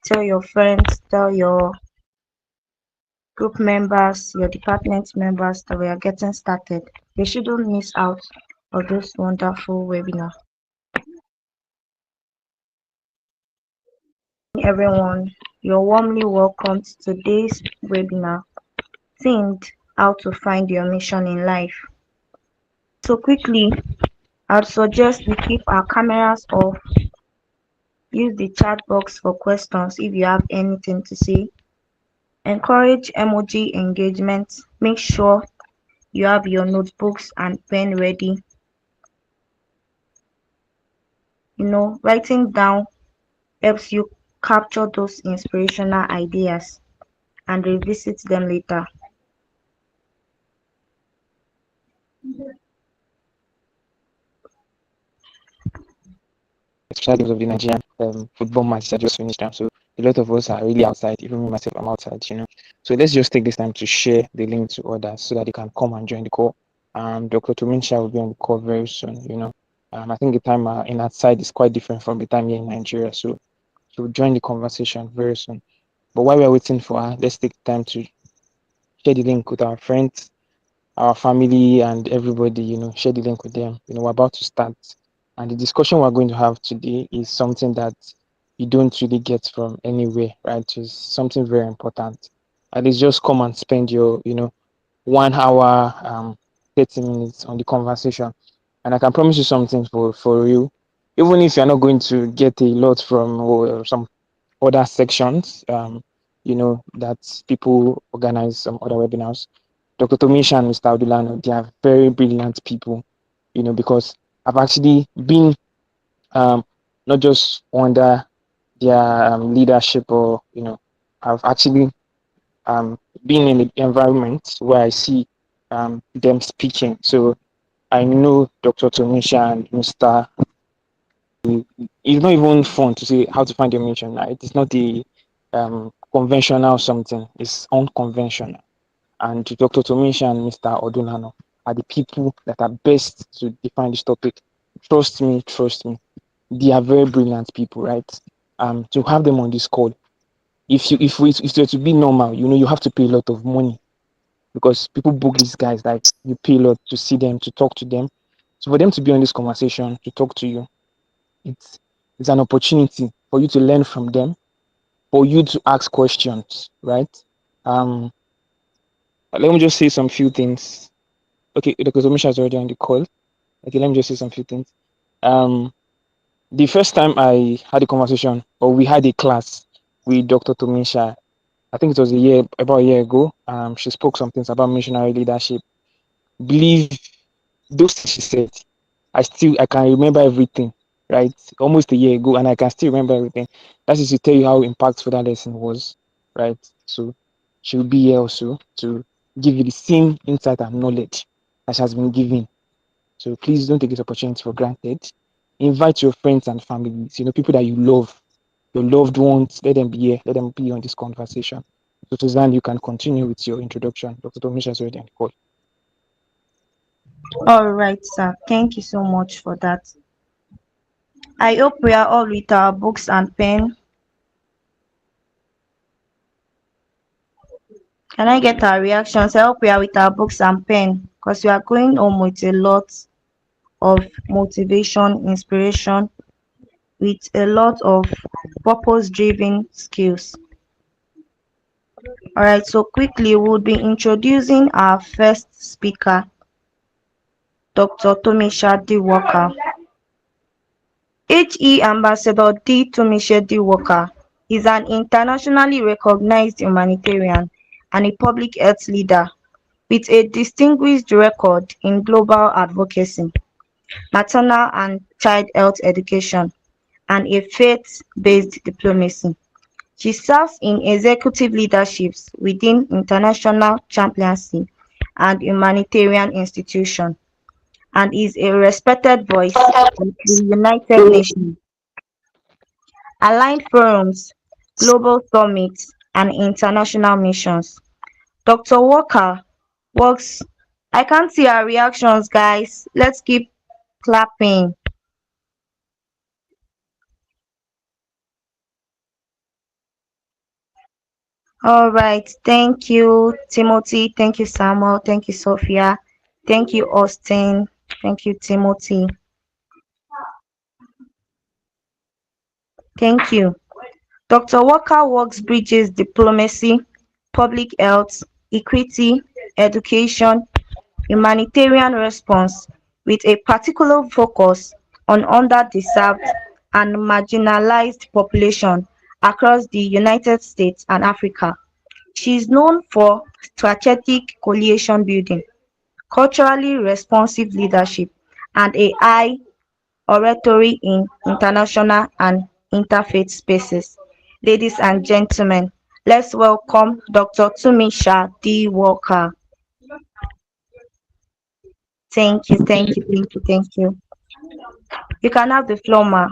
Tell your friends, tell your group members, your department members that we are getting started. They shouldn't miss out on this wonderful webinar. Everyone, you're warmly welcome to today's webinar themed How to Find Your Mission in Life. So quickly, I'd suggest we keep our cameras off, use the chat box for questions if you have anything to say, encourage emoji engagement, make sure you have your notebooks and pen ready. Writing down helps you capture those inspirational ideas and revisit them later. Especially because of the Nigerian football match that just finished now. So a lot of us are really outside, even me myself, I'm outside. So let's just take this time to share the link to others so that they can come and join the call. Dr. Tuminsha will be on the call very soon. I think the time in that side is quite different from the time here in Nigeria. So she'll join the conversation very soon. But while we're waiting for her, let's take time to share the link with our friends, our family, and everybody. Share the link with them. We're about to start. And the discussion we're going to have today is something that you don't really get from anywhere, right? It's something very important. And it's just come and spend your 1 hour, 30 minutes on the conversation. And I can promise you something for you. Even if you're not going to get a lot from some other sections, that people organize some other webinars. Dr. Tomisha and Mr. Odulano, they are very brilliant people, because I've actually been not just under their leadership or I've actually been in the environment where I see them speaking. So I know Dr. Tomisha and Mr. It's not even fun to say how to find your mission, right? It's not the conventional something, it's unconventional. And Dr. Tomisha and Mr. Odunano are the people that are best to define this topic. Trust me. They are very brilliant people, right? To have them on this call, if it to be normal, you have to pay a lot of money because people book these guys like you pay a lot to see them, to talk to them. So for them to be on this conversation, to talk to you, it's it's an opportunity for you to learn from them, for you to ask questions, right? Um, let me just say some few things. Okay, because Omisha is already on the call. Okay, let me just say some few things. Um, the first time I had a conversation or we had a class with Dr. Tomisha, I think it was about a year ago. She spoke some things about missionary leadership. Believe those things she said, I can remember everything, right? Almost a year ago, and I can still remember everything. That is to tell you how impactful that lesson was, right? So she'll be here also to give you the same insight and knowledge that she has been given. So please don't take this opportunity for granted. Invite your friends and families, people that you love, your loved ones, let them be here, let them be on this conversation. So Suzanne, you can continue with your introduction. Dr. Tomisha is already on the call. All right, sir. Thank you so much for that. I hope we are all with our books and pen. Can I get our reactions? I hope we are with our books and pen because we are going home with a lot of motivation, inspiration, with a lot of purpose-driven skills. All right, so quickly we'll be introducing our first speaker, Dr. Tomisha D. Walker. HE Ambassador D. Tomisha D. Walker is an internationally recognized humanitarian and a public health leader with a distinguished record in global advocacy, maternal and child health education, and a faith-based diplomacy. She serves in executive leaderships within international chaplaincy and humanitarian institutions, and is a respected voice at the United Nations, aligned forums, global summits, and international missions. Dr. Walker works. I can't see our reactions, guys. Let's keep clapping. All right. Thank you, Timothy. Thank you, Samuel. Thank you, Sophia. Thank you, Austin. Thank you, Timothy. Thank you. Dr. Walker works bridges diplomacy, public health, equity, education, humanitarian response with a particular focus on underserved and marginalized population across the United States and Africa. She is known for strategic coalition building, culturally responsive leadership, and a high oratory in international and interfaith spaces. Ladies and gentlemen, let's welcome Dr. Tumisha D. Walker. Thank you, thank you, thank you, thank you. You can have the floor, ma.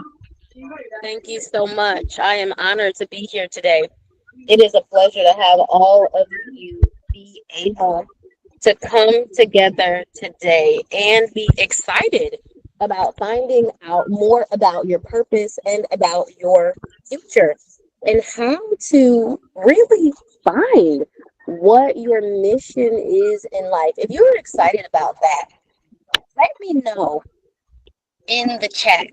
Thank you so much. I am honored to be here today. It is a pleasure to have all of you be able to come together today and be excited about finding out more about your purpose and about your future and how to really find what your mission is in life. If you're excited about that, let me know in the chat.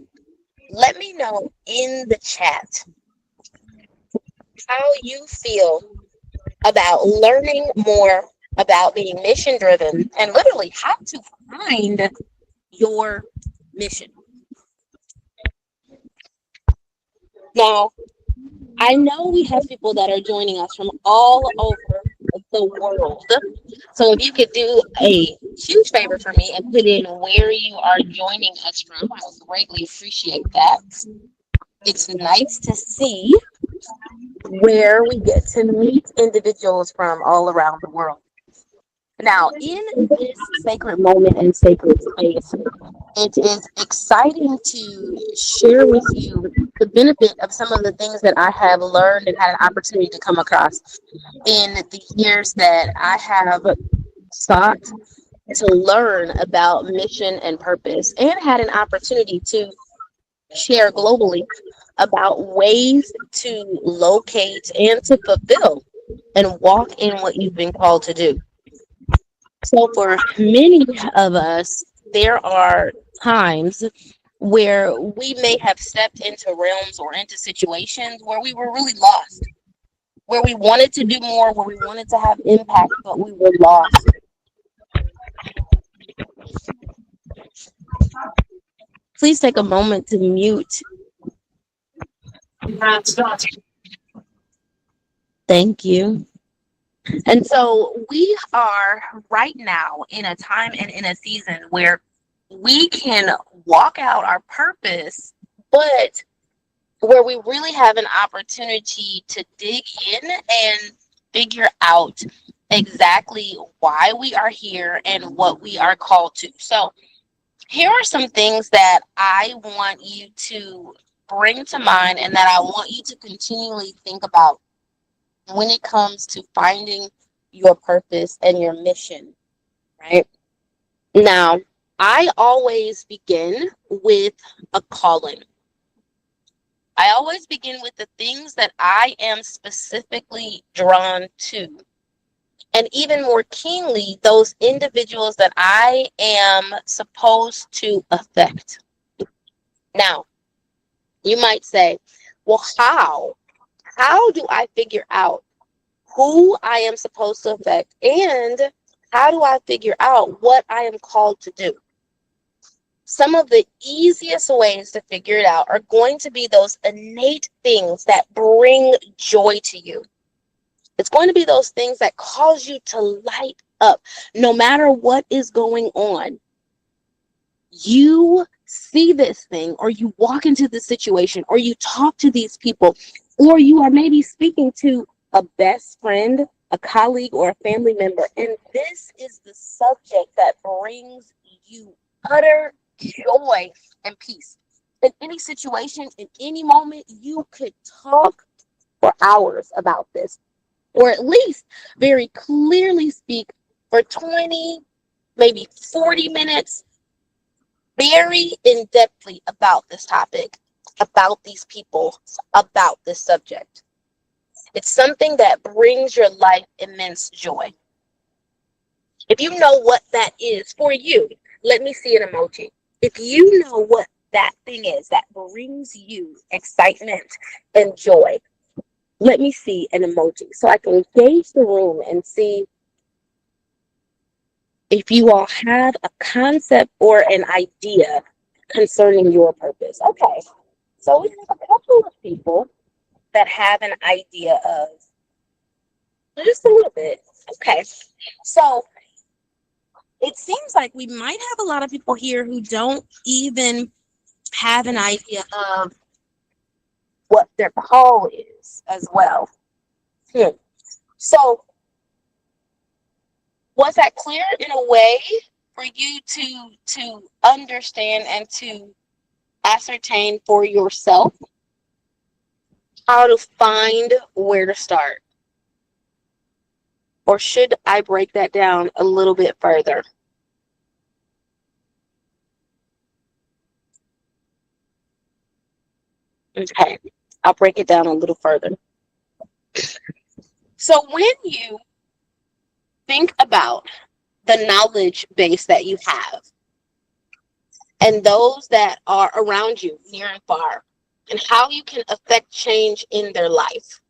Let me know in the chat how you feel about learning more about being mission driven and literally how to find your mission. Now, I know we have people that are joining us from all over the world. So if you could do a huge favor for me and put in where you are joining us from, I would greatly appreciate that. It's nice to see where we get to meet individuals from all around the world. Now, in this sacred moment and sacred space, it is exciting to share with you the benefit of some of the things that I have learned and had an opportunity to come across in the years that I have sought to learn about mission and purpose and had an opportunity to share globally about ways to locate and to fulfill and walk in what you've been called to do. So, for many of us, there are times where we may have stepped into realms or into situations where we were really lost, where we wanted to do more, where we wanted to have impact, but we were lost. Please take a moment to mute. Thank you. And so we are right now in a time and in a season where we can walk out our purpose, but where we really have an opportunity to dig in and figure out exactly why we are here and what we are called to. So, here are some things that I want you to bring to mind and that I want you to continually think about when it comes to finding your purpose and your mission, right? Now, I always begin with a calling. I always begin with the things that I am specifically drawn to. And even more keenly, those individuals that I am supposed to affect. Now, you might say, well, how? How do I figure out who I am supposed to affect? And how do I figure out what I am called to do? Some of the easiest ways to figure it out are going to be those innate things that bring joy to you. It's going to be those things that cause you to light up no matter what is going on. You see this thing, or you walk into this situation, or you talk to these people, or you are maybe speaking to a best friend, a colleague, or a family member, and this is the subject that brings you utter joy and peace. In any situation, in any moment, you could talk for hours about this, or at least very clearly speak for 20, maybe 40 minutes, very in-depthly about this topic, about these people, about this subject. It's something that brings your life immense joy. If you know what that is for you, let me see an emoji. If you know what that thing is that brings you excitement and joy, let me see an emoji so I can gauge the room and see if you all have a concept or an idea concerning your purpose. Okay, so we have a couple of people that have an idea of just a little bit. Okay, so it seems like we might have a lot of people here who don't even have an idea of what their call is as well. Hmm. So, was that clear in a way for you to understand and to ascertain for yourself how to find where to start? Or should I break that down a little bit further? Okay, I'll break it down a little further. So when you think about the knowledge base that you have and those that are around you near and far, and how you can affect change in their life,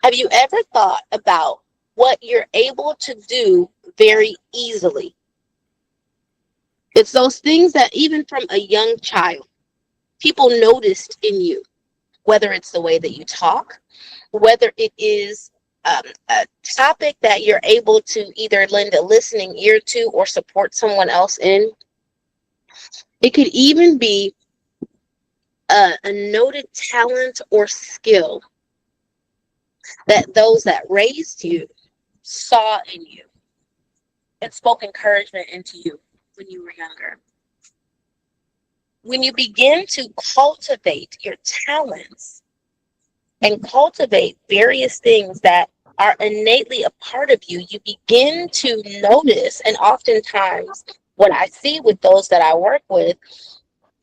have you ever thought about what you're able to do very easily? It's those things that even from a young child, people noticed in you, whether it's the way that you talk, whether it is a topic that you're able to either lend a listening ear to or support someone else in. It could even be a noted talent or skill that those that raised you saw in you and spoke encouragement into you when you were younger. When you begin to cultivate your talents and cultivate various things that are innately a part of you, you begin to notice, and oftentimes what I see with those that I work with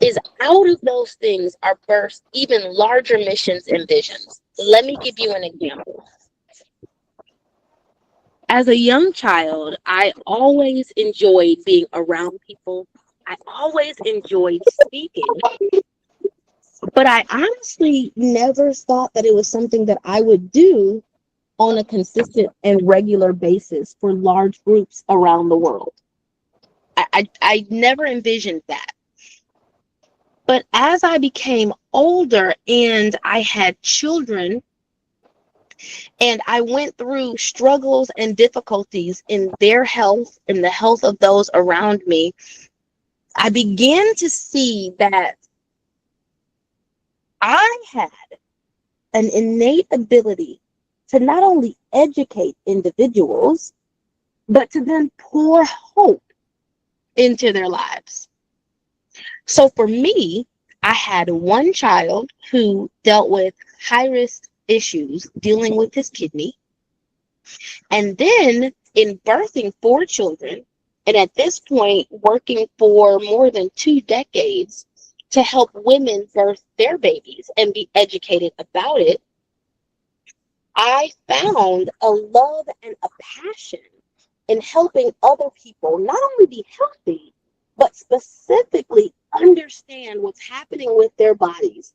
is out of those things are birthed even larger missions and visions. Let me give you an example. As a young child, I always enjoyed being around people. I always enjoyed speaking, but I honestly never thought that it was something that I would do on a consistent and regular basis for large groups around the world. I never envisioned that. But as I became older and I had children and I went through struggles and difficulties in their health and the health of those around me, I began to see that I had an innate ability to not only educate individuals, but to then pour hope into their lives. So for me, I had one child who dealt with high risk issues dealing with his kidney. And then in birthing four children, and at this point, working for more than 2 decades to help women birth their babies and be educated about it, I found a love and a passion in helping other people not only be healthy, but specifically understand what's happening with their bodies,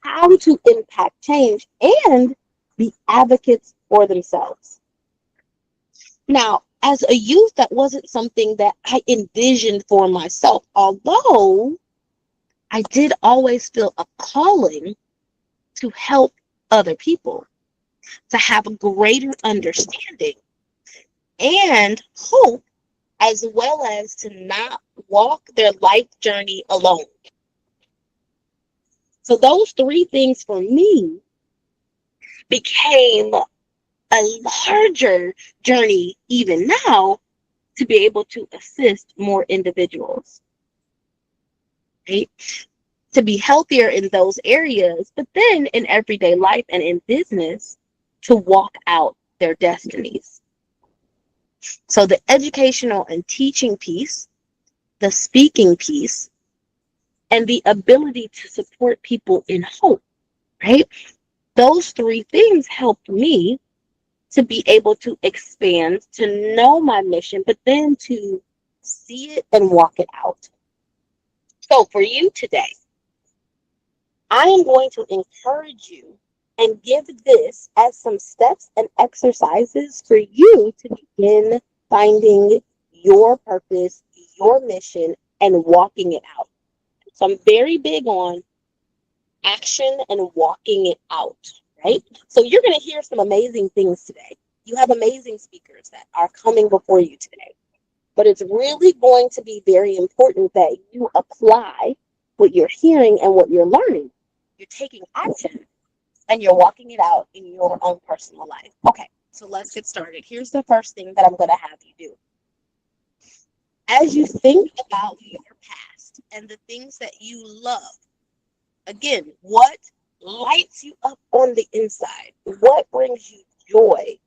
how to impact change, and be advocates for themselves. Now, as a youth, that wasn't something that I envisioned for myself, although I did always feel a calling to help other people, to have a greater understanding and hope, as well as to not walk their life journey alone. So those three things for me became a larger journey even now to be able to assist more individuals, right? To be healthier in those areas, but then in everyday life and in business to walk out their destinies. So the educational and teaching piece, the speaking piece, and the ability to support people in hope, right? Those three things helped me to be able to expand, to know my mission, but then to see it and walk it out. So for you today, I am going to encourage you and give this as some steps and exercises for you to begin finding your purpose, your mission, and walking it out. So I'm very big on action and walking it out, right? So you're going to hear some amazing things today. You have amazing speakers that are coming before you today. But it's really going to be very important that you apply what you're hearing and what you're learning. You're taking action and you're walking it out in your own personal life. Okay, so let's get started. Here's the first thing that I'm going to have you do. As you think about your past and the things that you love, again, what lights you up on the inside? What brings you joy?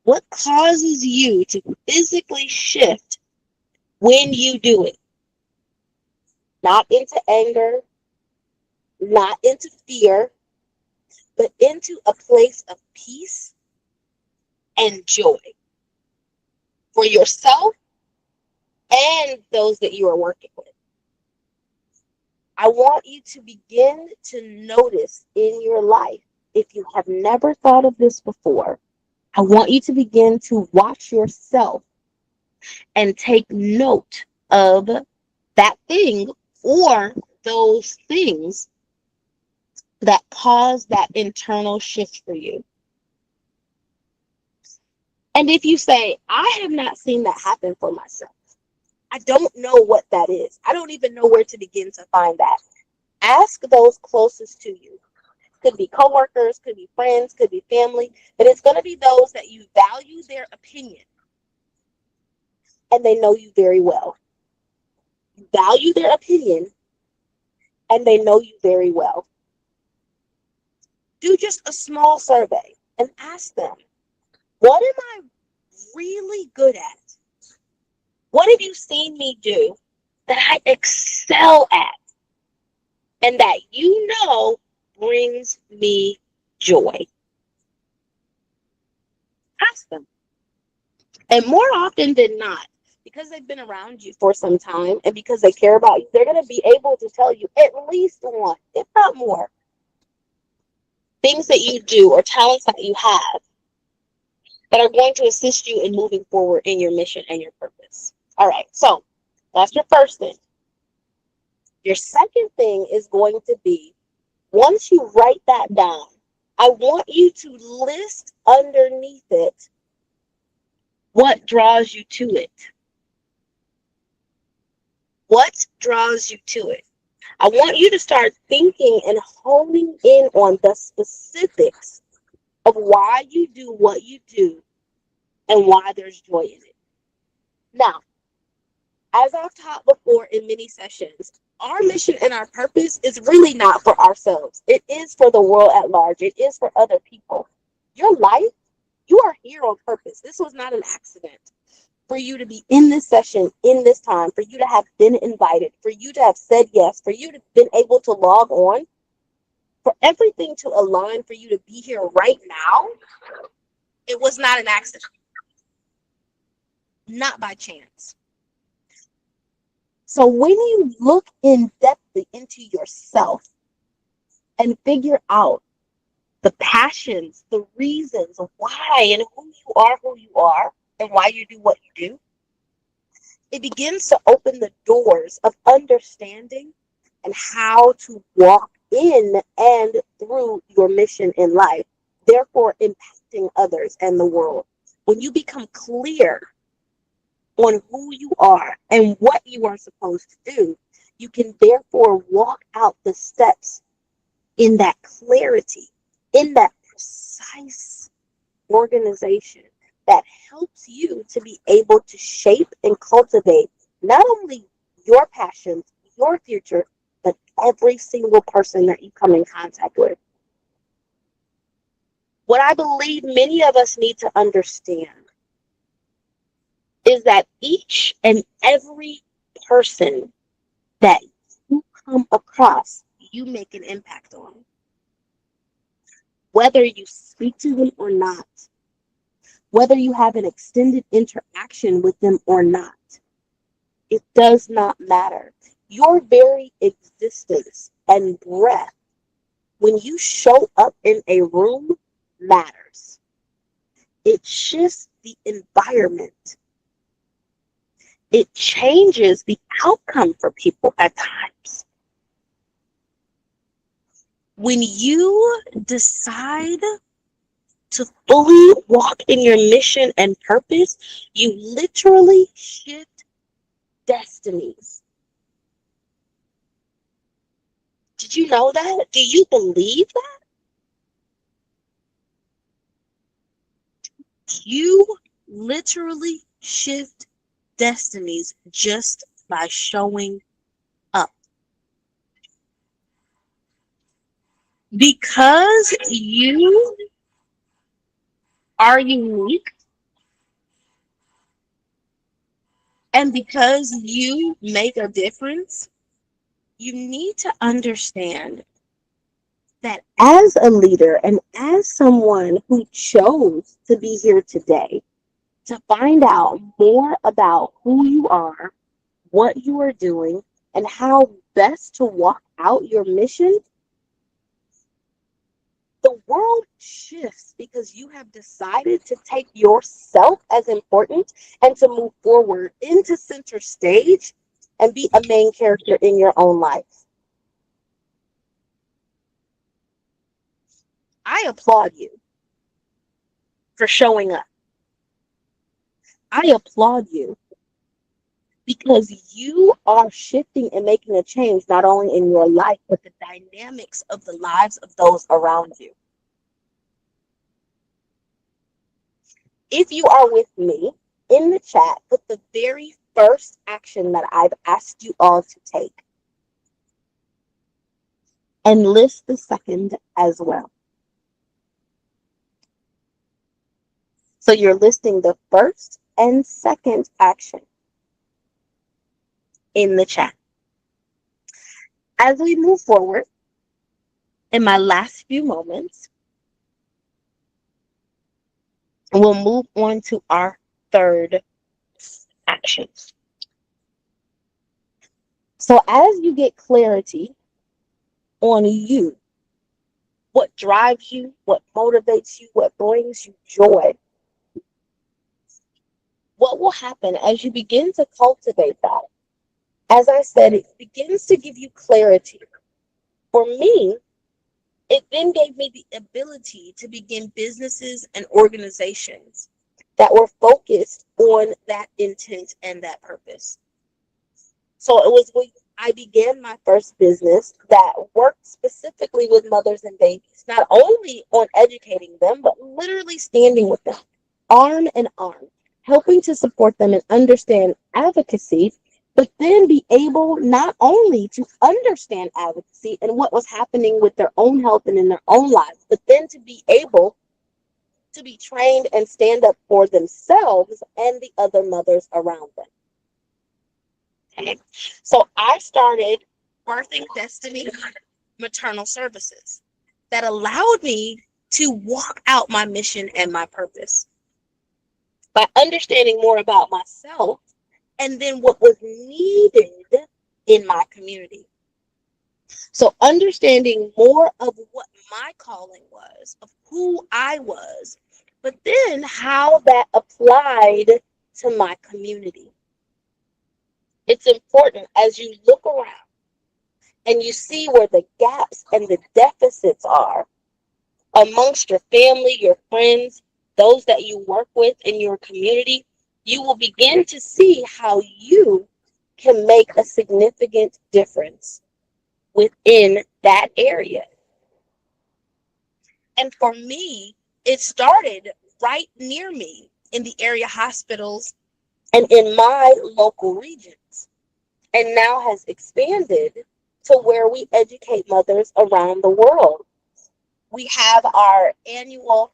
What causes you to physically shift when you do it? Not into anger, not into fear, but into a place of peace and joy for yourself and those that you are working with. I want you to begin to notice in your life, if you have never thought of this before, I want you to begin to watch yourself and take note of that thing or those things that cause that internal shift for you. And if you say, I have not seen that happen for myself, I don't know what that is. I don't even know where to begin to find that. Ask those closest to you. Could be coworkers, could be friends, could be family, but it's going to be those that you value their opinion and they know you very well. You value their opinion and they know you very well. Do just a small survey and ask them, what am I really good at? What have you seen me do that I excel at and that you know brings me joy? Ask them. And more often than not, because they've been around you for some time and because they care about you, they're going to be able to tell you at least one, if not more, things that you do or talents that you have that are going to assist you in moving forward in your mission and your purpose. All right, so that's your first thing. Your second thing is going to be, once you write that down, I want you to list underneath it what draws you to it. What draws you to it? I want you to start thinking and honing in on the specifics of why you do what you do and why there's joy in it. Now, as I've taught before in many sessions, our mission and our purpose is really not for ourselves. It is for the world at large. It is for other people. Your life, you are here on purpose. This was not an accident. For you to be in this session, in this time, for you to have been invited, for you to have said yes, for you to have been able to log on, for everything to align for you to be here right now, it was not an accident. Not by chance. So when you look in depthly into yourself and figure out the passions, the reasons why and who you are, and why you do what you do, it begins to open the doors of understanding and how to walk in and through your mission in life, therefore impacting others and the world. When you become clear on who you are and what you are supposed to do, you can therefore walk out the steps in that clarity, in that precise organization that helps you to be able to shape and cultivate not only your passions, your future, but every single person that you come in contact with. What I believe many of us need to understand is that each and every person that you come across, you make an impact on. whether you speak to them or not, whether you have an extended interaction with them or not. It does not matter. Your very existence and breath when you show up in a room matters. It shifts the environment. It changes the outcome for people at times. When you decide to fully walk in your mission and purpose, you literally shift destinies. Did you know that? Do you believe that? You literally shift destinies just by showing up. Because you are unique and because you make a difference, you need to understand that as a leader and as someone who chose to be here today to find out more about who you are, what you are doing, and how best to walk out your mission, the world shifts because you have decided to take yourself as important and to move forward into center stage and be a main character in your own life. I applaud you for showing up. I applaud you because you are shifting and making a change not only in your life, but the dynamics of the lives of those around you. If you are with me in the chat, put the very first action that I've asked you all to take and list the second as well. So you're listing the first and second action in the chat. As we move forward, in my last few moments, we'll move on to our third action. So as you get clarity on you, what drives you, what motivates you, what brings you joy, what will happen as you begin to cultivate that? As I said, it begins to give you clarity. For me, it then gave me the ability to begin businesses and organizations that were focused on that intent and that purpose. So it was when I began my first business that worked specifically with mothers and babies, not only on educating them, but literally standing with them, arm in arm, helping to support them and understand advocacy, but then be able not only to understand advocacy and what was happening with their own health and in their own lives, but then to be able to be trained and stand up for themselves and the other mothers around them. Okay. So I started Birthing Destiny Maternal Services that allowed me to walk out my mission and my purpose by understanding more about myself and then what was needed in my community. So understanding more of what my calling was, of who I was, but then how that applied to my community. It's important as you look around and you see where the gaps and the deficits are amongst your family, your friends, those that you work with in your community, you will begin to see how you can make a significant difference within that area. And for me, it started right near me in the area hospitals and in my local regions, and now has expanded to where we educate mothers around the world. We have our annual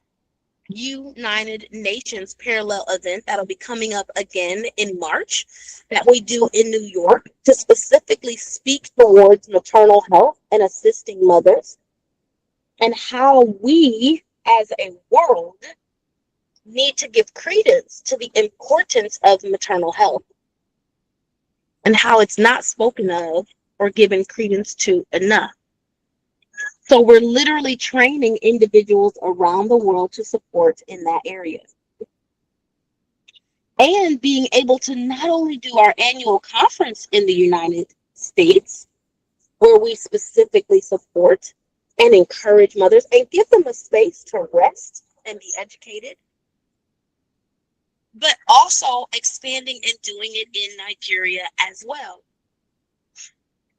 United Nations parallel event that'll be coming up again in March that we do in New York to specifically speak towards maternal health and assisting mothers. and how we as a world need to give credence to the importance of maternal health and how it's not spoken of or given credence to enough. So we're literally training individuals around the world to support in that area. And being able to not only do our annual conference in the United States, where we specifically support and encourage mothers and give them a space to rest and be educated, but also expanding and doing it in Nigeria as well.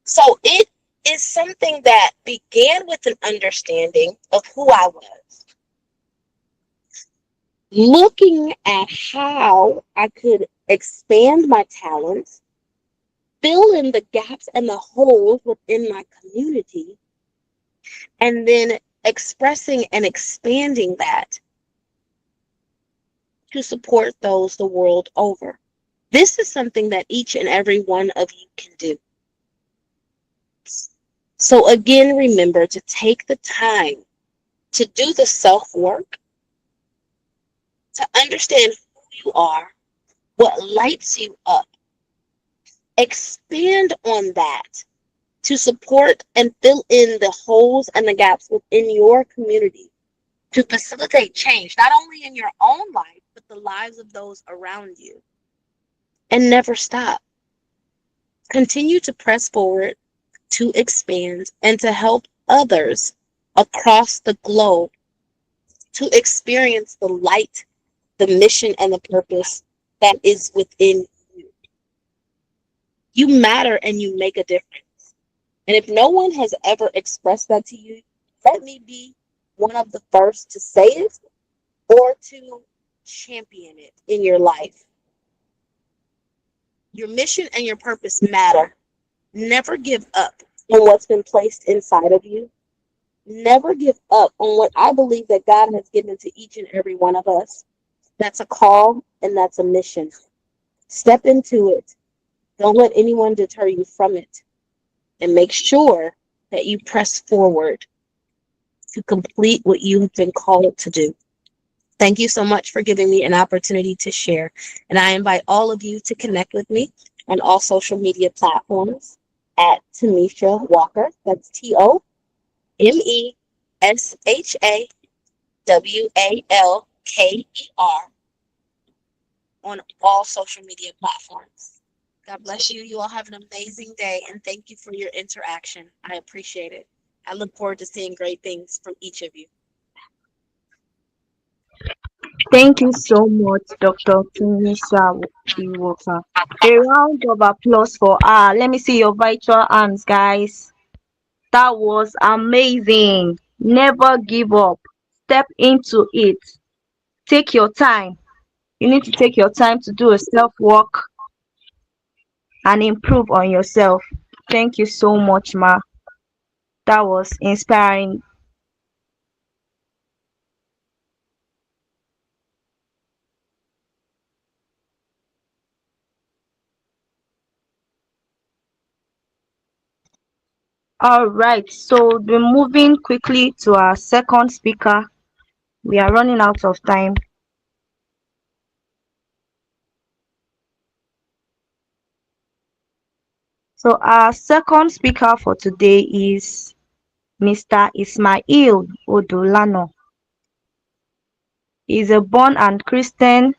So it is something that began with an understanding of who I was, looking at how I could expand my talents, fill in the gaps and the holes within my community, and then expressing and expanding that to support those the world over. This is something that each and every one of you can do. So again, remember to take the time to do the self-work, to understand who you are, what lights you up. Expand on that to support and fill in the holes and the gaps within your community to facilitate change, not only in your own life, but the lives of those around you. And never stop. Continue to press forward, to expand, and to help others across the globe to experience the light, the mission, and the purpose that is within you. You matter and you make a difference. And if no one has ever expressed that to you, let me be one of the first to say it or to champion it in your life. Your mission and your purpose matter. Never give up on what's been placed inside of you. Never give up on what I believe that God has given to each and every one of us. That's a call and that's a mission. Step into it. Don't let anyone deter you from it. And make sure that you press forward to complete what you have been called to do. Thank you so much for giving me an opportunity to share. And I invite all of you to connect with me on all social media platforms at Tamisha Walker. That's TOMESHAWALKER on all social media platforms. God bless you. You all have an amazing day, and thank you for your interaction. I appreciate it. I look forward to seeing great things from each of you. Thank you so much, Dr. Tunisia Iwoka. A round of applause for her. Let me see your virtual hands, guys. That was amazing. Never give up. Step into it. Take your time. You need to take your time to do a self work and improve on yourself. Thank you so much, Ma. That was inspiring. All right, so we're moving quickly to our second speaker. We are running out of time. So our second speaker for today is Mr. Ismail Odolano. He is a born and Christian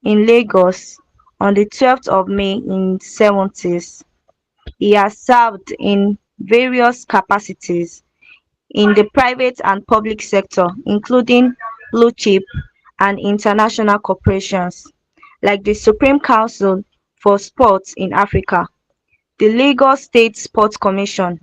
in Lagos on the 12th of May in 70s. He has served in various capacities in the private and public sector, including blue chip and international corporations like the Supreme Council for Sports in Africa, the Lagos State Sports Commission,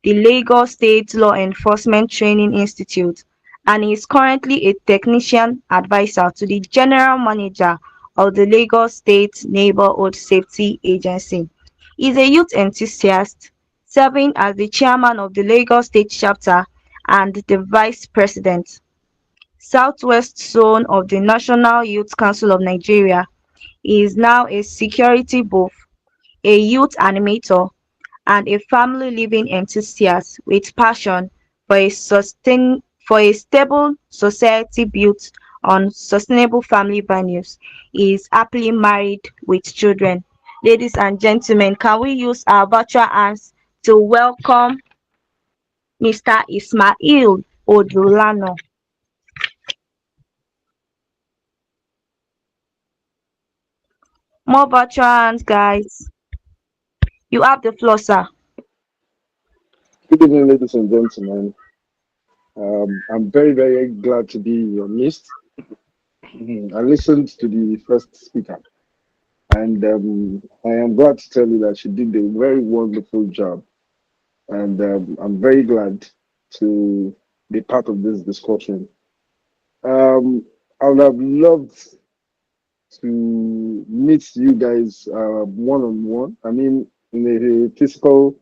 the Lagos State Law Enforcement Training Institute, and he is currently a technician advisor to the General Manager of the Lagos State Neighborhood Safety Agency. He is a youth enthusiast, serving as the chairman of the Lagos State chapter and the vice president, Southwest Zone of the National Youth Council of Nigeria. He is now a security buff, a youth animator, and a family living enthusiast with passion for a stable society built on sustainable family values. He is happily married with children. Ladies and gentlemen, can we use our virtual hands to welcome Mr. Ismail Odulano? More virtual hands, guys. You have the floor, sir. Good evening, ladies and gentlemen. I'm very, very glad to be in your midst. I listened to the first speaker, and I am glad to tell you that she did a very wonderful job. And I'm very glad to be part of this discussion. Um, I would have loved to meet you guys one on one. I mean, in a physical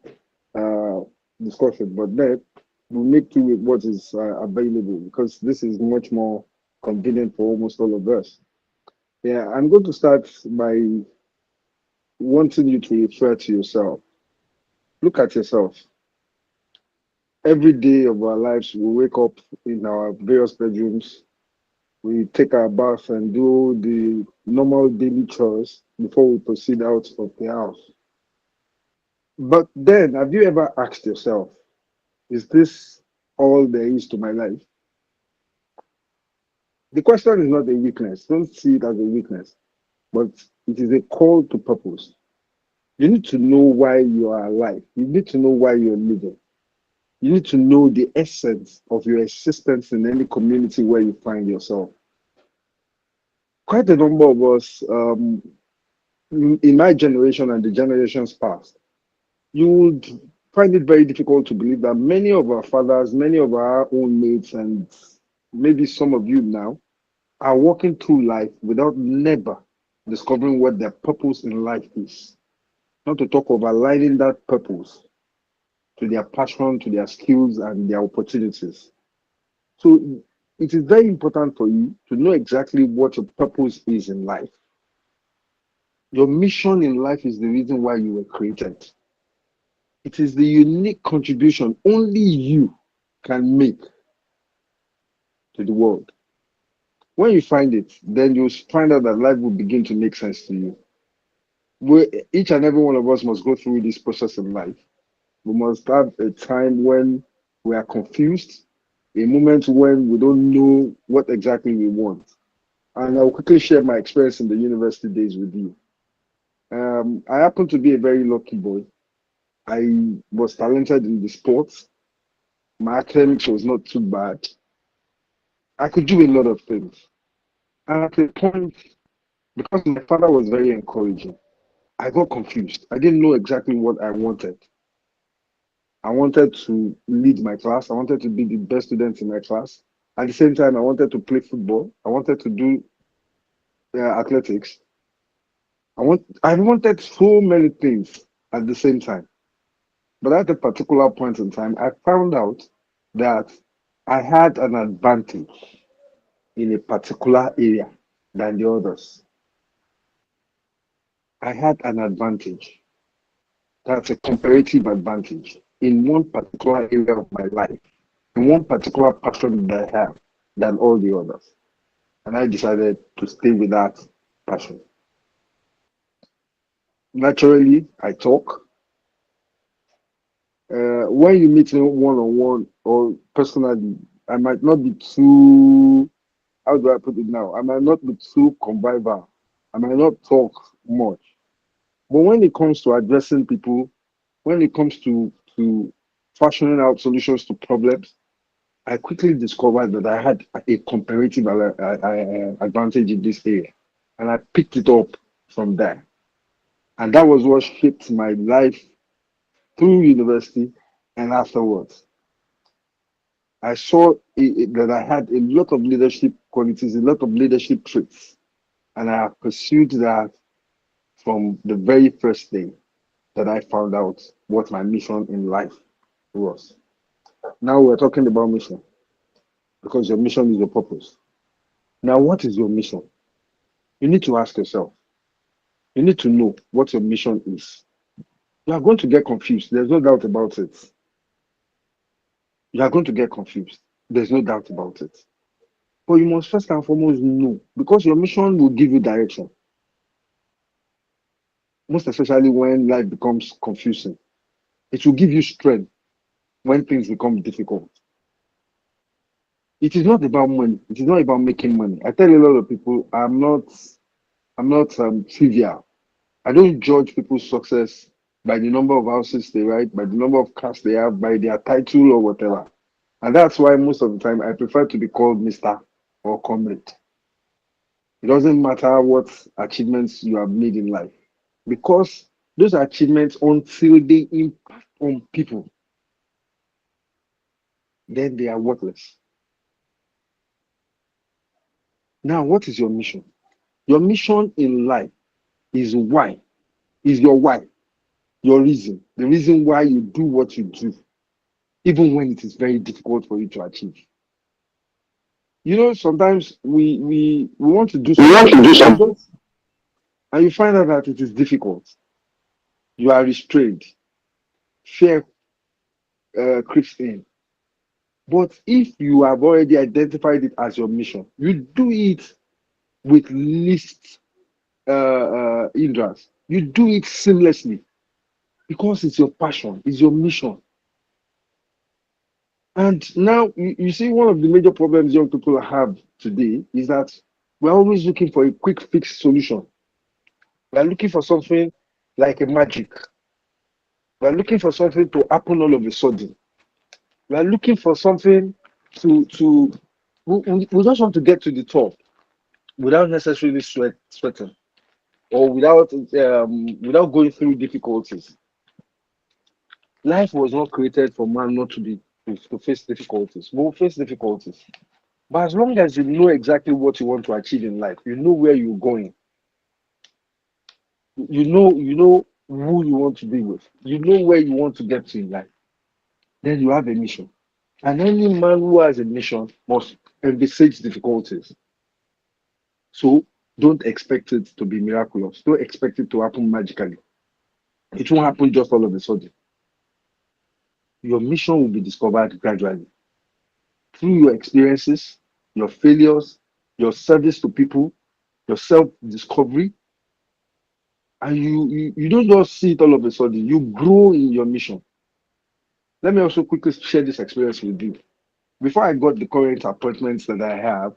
uh, discussion, but then we'll make do with what is available because this is much more convenient for almost all of us. Yeah, I'm going to start by wanting you to refer to yourself. Look at yourself. Every day of our lives, we wake up in our various bedrooms, we take our bath and do the normal daily chores before we proceed out of the house. But then, have you ever asked yourself, is this all there is to my life? The question is not a weakness. Don't see it as a weakness, but it is a call to purpose. You need to know why you are alive. You need to know why you're living. You need to know the essence of your existence in any community where you find yourself. Quite a number of us, in my generation and the generations past, you would find it very difficult to believe that many of our fathers, many of our own mates, and maybe some of you now are walking through life without never discovering what their purpose in life is. Not to talk of aligning that purpose to their passion, to their skills, and their opportunities. So it is very important for you to know exactly what your purpose is in life. Your mission in life is the reason why you were created. It is the unique contribution only you can make to the world. When you find it, then you'll find out that life will begin to make sense to you. Each and every one of us must go through this process in life. We must have a time when we are confused, a moment when we don't know what exactly we want. And I'll quickly share my experience in the university days with you. I happen to be a very lucky boy. I was talented in the sports. My academics was not too bad. I could do a lot of things. And at a point, because my father was very encouraging, I got confused. I didn't know exactly what I wanted. I wanted to lead my class. I wanted to be the best student in my class. At the same time, I wanted to play football. I wanted to do athletics. I wanted so many things at the same time. But at a particular point in time, I found out that I had an advantage in a particular area than the others. I had an advantage. That's a comparative advantage in one particular area of my life, in one particular passion that I have than all the others. And I decided to stay with that passion. Naturally, I talk. When you meet me one on one or personally, I might not be too, how do I put it now? I might not be too convivial. I might not talk much. But when it comes to addressing people, when it comes to fashioning out solutions to problems, I quickly discovered that I had a comparative advantage in this area, and I picked it up from there. And that was what shaped my life through university and afterwards. I saw that I had a lot of leadership qualities, a lot of leadership traits, and I have pursued that from the very first day that I found out what my mission in life was. Now we're talking about mission because your mission is your purpose. Now, what is your mission? You need to ask yourself. You need to know what your mission is. You are going to get confused. There's no doubt about it. You are going to get confused. There's no doubt about it. But you must first and foremost know because your mission will give you direction, most especially when life becomes confusing. It will give you strength when things become difficult. It is not about money. It is not about making money. I tell a lot of people, I'm not trivial. I don't judge people's success by the number of houses they write, by the number of cars they have, by their title or whatever. And that's why most of the time I prefer to be called Mr. or Comrade. It doesn't matter what achievements you have made in life because those achievements, until they impact on people, then they are worthless. Now, what is your mission? Your mission in life is why, is your why, your reason, the reason why you do what you do, even when it is very difficult for you to achieve. Sometimes we want to do We want something to do something. and you find out that it is difficult. You are restrained. Fear creeps in. But if you have already identified it as your mission, you do it with least hindrance. You do it seamlessly because it's your passion, it's your mission. And now you see one of the major problems young people have today is that we're always looking for a quick fix solution. We're looking for something like a magic. We're looking for something to happen all of a sudden. We're looking for something to we just want to get to the top without necessarily sweating or without going through difficulties. Life was not created for man not to face difficulties. We'll face difficulties. But as long as you know exactly what you want to achieve in life, you know where you're going, you know who you want to be with, you know where you want to get to in life, then you have a mission. And any man who has a mission must envisage difficulties. So don't expect it to be miraculous. Don't expect it to happen magically. It won't happen just all of a sudden. Your mission will be discovered gradually through your experiences, your failures, your service to people, your self-discovery, and you don't just see it all of a sudden. You grow in your mission. Let me also quickly share this experience with you. Before I got the current appointments that I have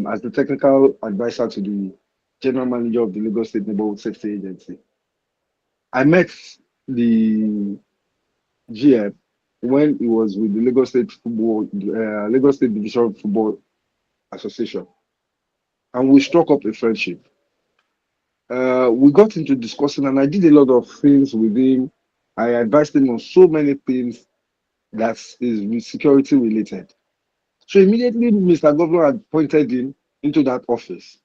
as the technical advisor to the general manager of the Lagos State Neighborhood Safety Agency, I met the GM when he was with the Lagos State Division Football Association, and we struck up a friendship. We got into discussing, and I did a lot of things with him. I advised him on so many things that is security related. So immediately, Mr. Governor had pointed him into that office.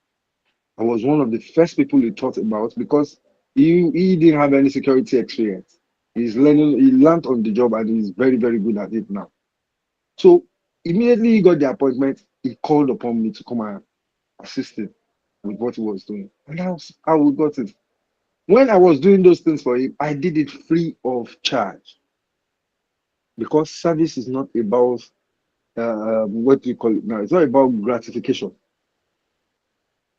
I was one of the first people he thought about because he didn't have any security experience. He learned on the job and he's very, very good at it now. So immediately he got the appointment, he called upon me to come and assist him with what he was doing. And that's how we got it. When I was doing those things for him, I did it free of charge because service is not about what do you call it now? It's not about gratification.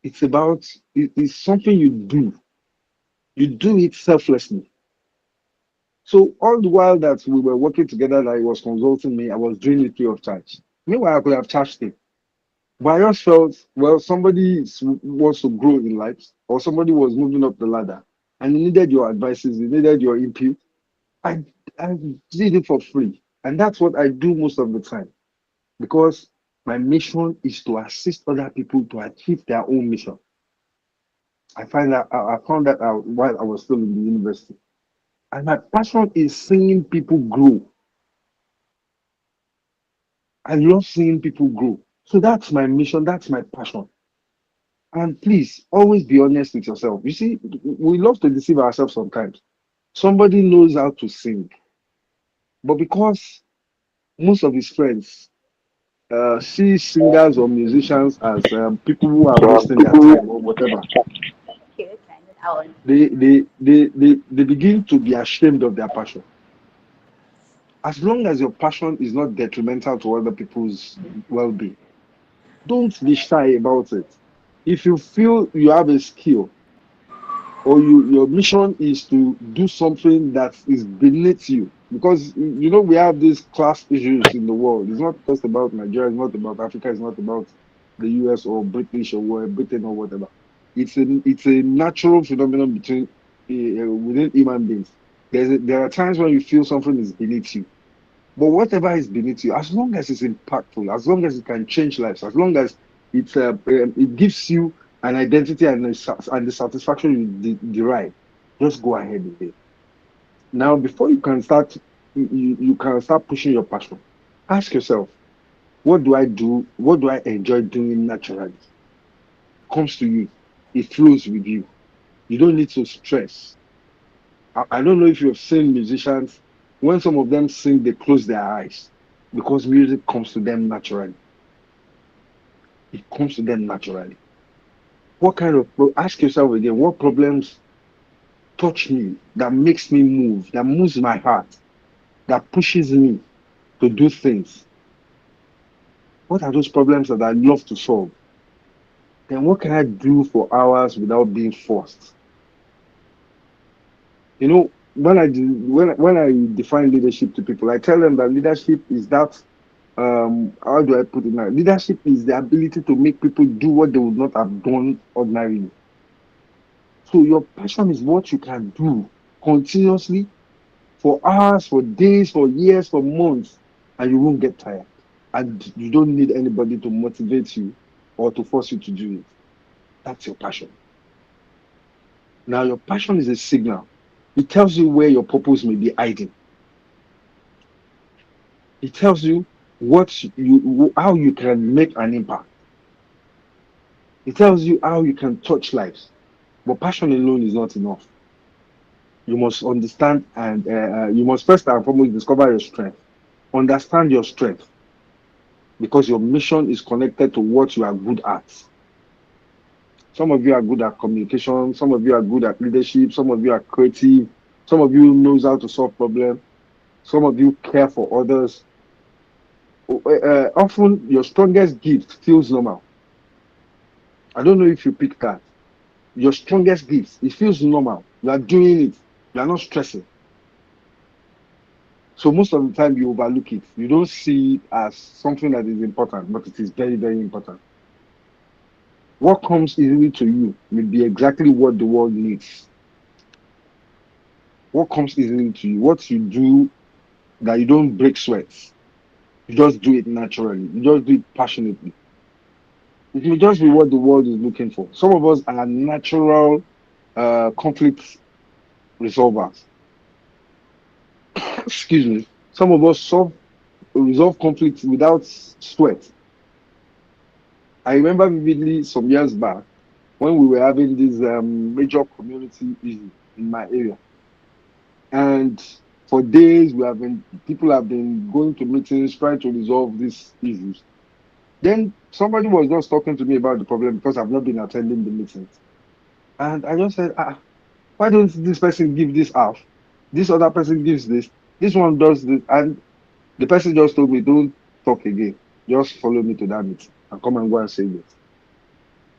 It's about it's something you do. You do it selflessly. So all the while that we were working together, that he was consulting me, I was doing it free of charge. Meanwhile, I could have charged him. But I just felt, well, wants to grow in life, or somebody was moving up the ladder, and he needed your advices, he needed your input. I I did it for free, and that's what I do most of the time because my mission is to assist other people to achieve their own mission. I found that out while I was still in the university, and my passion is seeing people grow. I love seeing people grow. So that's my mission. That's my passion. And please always be honest with yourself. You see, we love to deceive ourselves sometimes. Somebody knows how to sing, but because most of his friends see singers or musicians as people who are wasting their People time or whatever, they begin to be ashamed of their passion. As long as your passion is not detrimental to other people's well-being, don't be shy about it. If you feel you have a skill or your mission is to do something that is beneath you, because we have these class issues in the world. It's not just about Nigeria, it's not about Africa, it's not about the US or British or Britain or whatever. It's a natural phenomenon within human beings. There are times when you feel something is beneath you, but whatever is beneath you, as long as it's impactful, as long as it can change lives, as long as it gives you an identity and the satisfaction you derive, just go ahead with it. Now, before you can start pushing your passion. Ask yourself, what do I do? What do I enjoy doing naturally? It comes to you. It flows with you. You don't need to stress. I don't know if you've seen musicians, when some of them sing, they close their eyes because music comes to them naturally. It comes to them naturally. Ask yourself again, what problems touch me, that makes me move, that moves my heart, that pushes me to do things? What are those problems that I love to solve? Then what can I do for hours without being forced? When I define leadership to people, I tell them that leadership is that, how do I put it now? Leadership is the ability to make people do what they would not have done ordinarily. So your passion is what you can do continuously for hours, for days, for years, for months, and you won't get tired. And you don't need anybody to motivate you or to force you to do it. That's your passion. Now, your passion is a signal. It tells you where your purpose may be hiding. It tells you how you can make an impact. It tells you how you can touch lives. But passion alone is not enough. You must understand, and you must first and foremost discover your strength. Understand your strength, because your mission is connected to what you are good at. Some of you are good at communication, some of you are good at leadership, some of you are creative, some of you knows how to solve problems, some of you care for others. Often your strongest gift feels normal. I don't know if you pick that. Your strongest gift, it feels normal. You are doing it. You are not stressing. So most of the time you overlook it. You don't see it as something that is important, but it is very, very important. What comes easily to you may be exactly what the world needs. What comes easily to you, what you do that you don't break sweats, you just do it naturally, you just do it passionately. It may just be what the world is looking for. Some of us are natural conflict resolvers. Excuse me. Some of us resolve conflicts without sweat. I remember vividly some years back when we were having this major community issue in my area. And for days, people have been going to meetings trying to resolve these issues. Then somebody was just talking to me about the problem because I've not been attending the meetings. And I just said, why don't this person give this half? This other person gives this one does this. And the person just told me, don't talk again. Just follow me to that meeting and come and go and say this.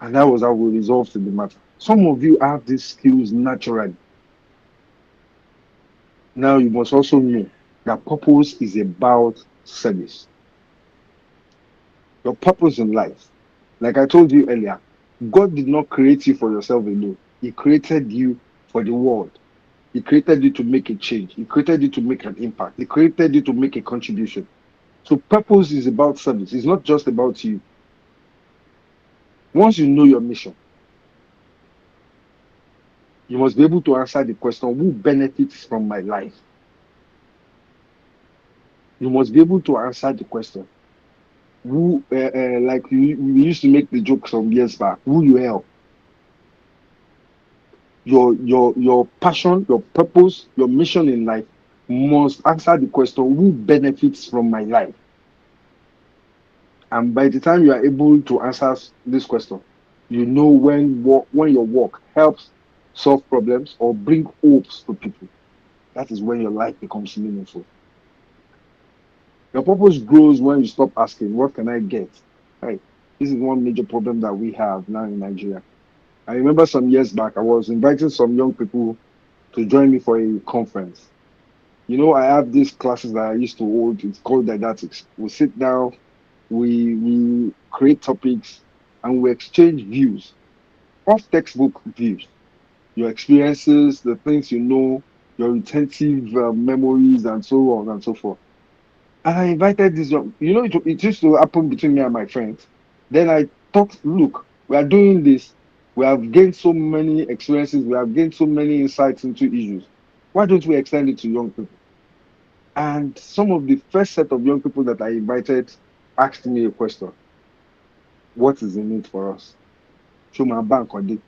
And that was how we resolved the matter. Some of you have these skills naturally. Now you must also know that purpose is about service. Your purpose in life. Like I told you earlier, God did not create you for yourself alone. He created you for the world. He created you to make a change. He created you to make an impact. He created you to make a contribution. So purpose is about service. It's not just about you. Once you know your mission, you must be able to answer the question, who benefits from my life? You must be able to answer the question, like we used to make the joke some years back, who you help. Your passion, your purpose, your mission in life must answer the question, who benefits from my life? And by the time you are able to answer this question, you know when your work helps solve problems or bring hopes to people. That is when your life becomes meaningful. Your purpose grows when you stop asking, what can I get? Right. This is one major problem that we have now in Nigeria. I remember some years back, I was inviting some young people to join me for a conference. I have these classes that I used to hold. It's called didactics. We sit down, we create topics, and we exchange views, off textbook views, your experiences, the things you know, your retentive memories, and so on and so forth. And I invited this young, it used to happen between me and my friends. Then I talked, look, we are doing this. We have gained so many experiences. We have gained so many insights into issues. Why don't we extend it to young people? And some of the first set of young people that I invited asked me a question. What is in it for us? Show my bank on it.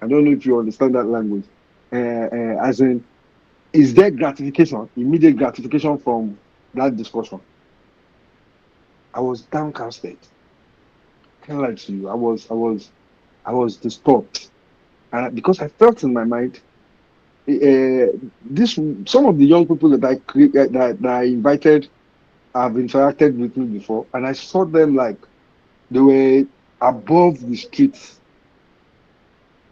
I don't know if you understand that language. As in, is there gratification, immediate gratification from that discussion? I was downcasted. Can't lie to you. I was disturbed, and because I felt in my mind, this some of the young people that that I invited have interacted with me before, and I saw them like they were above the street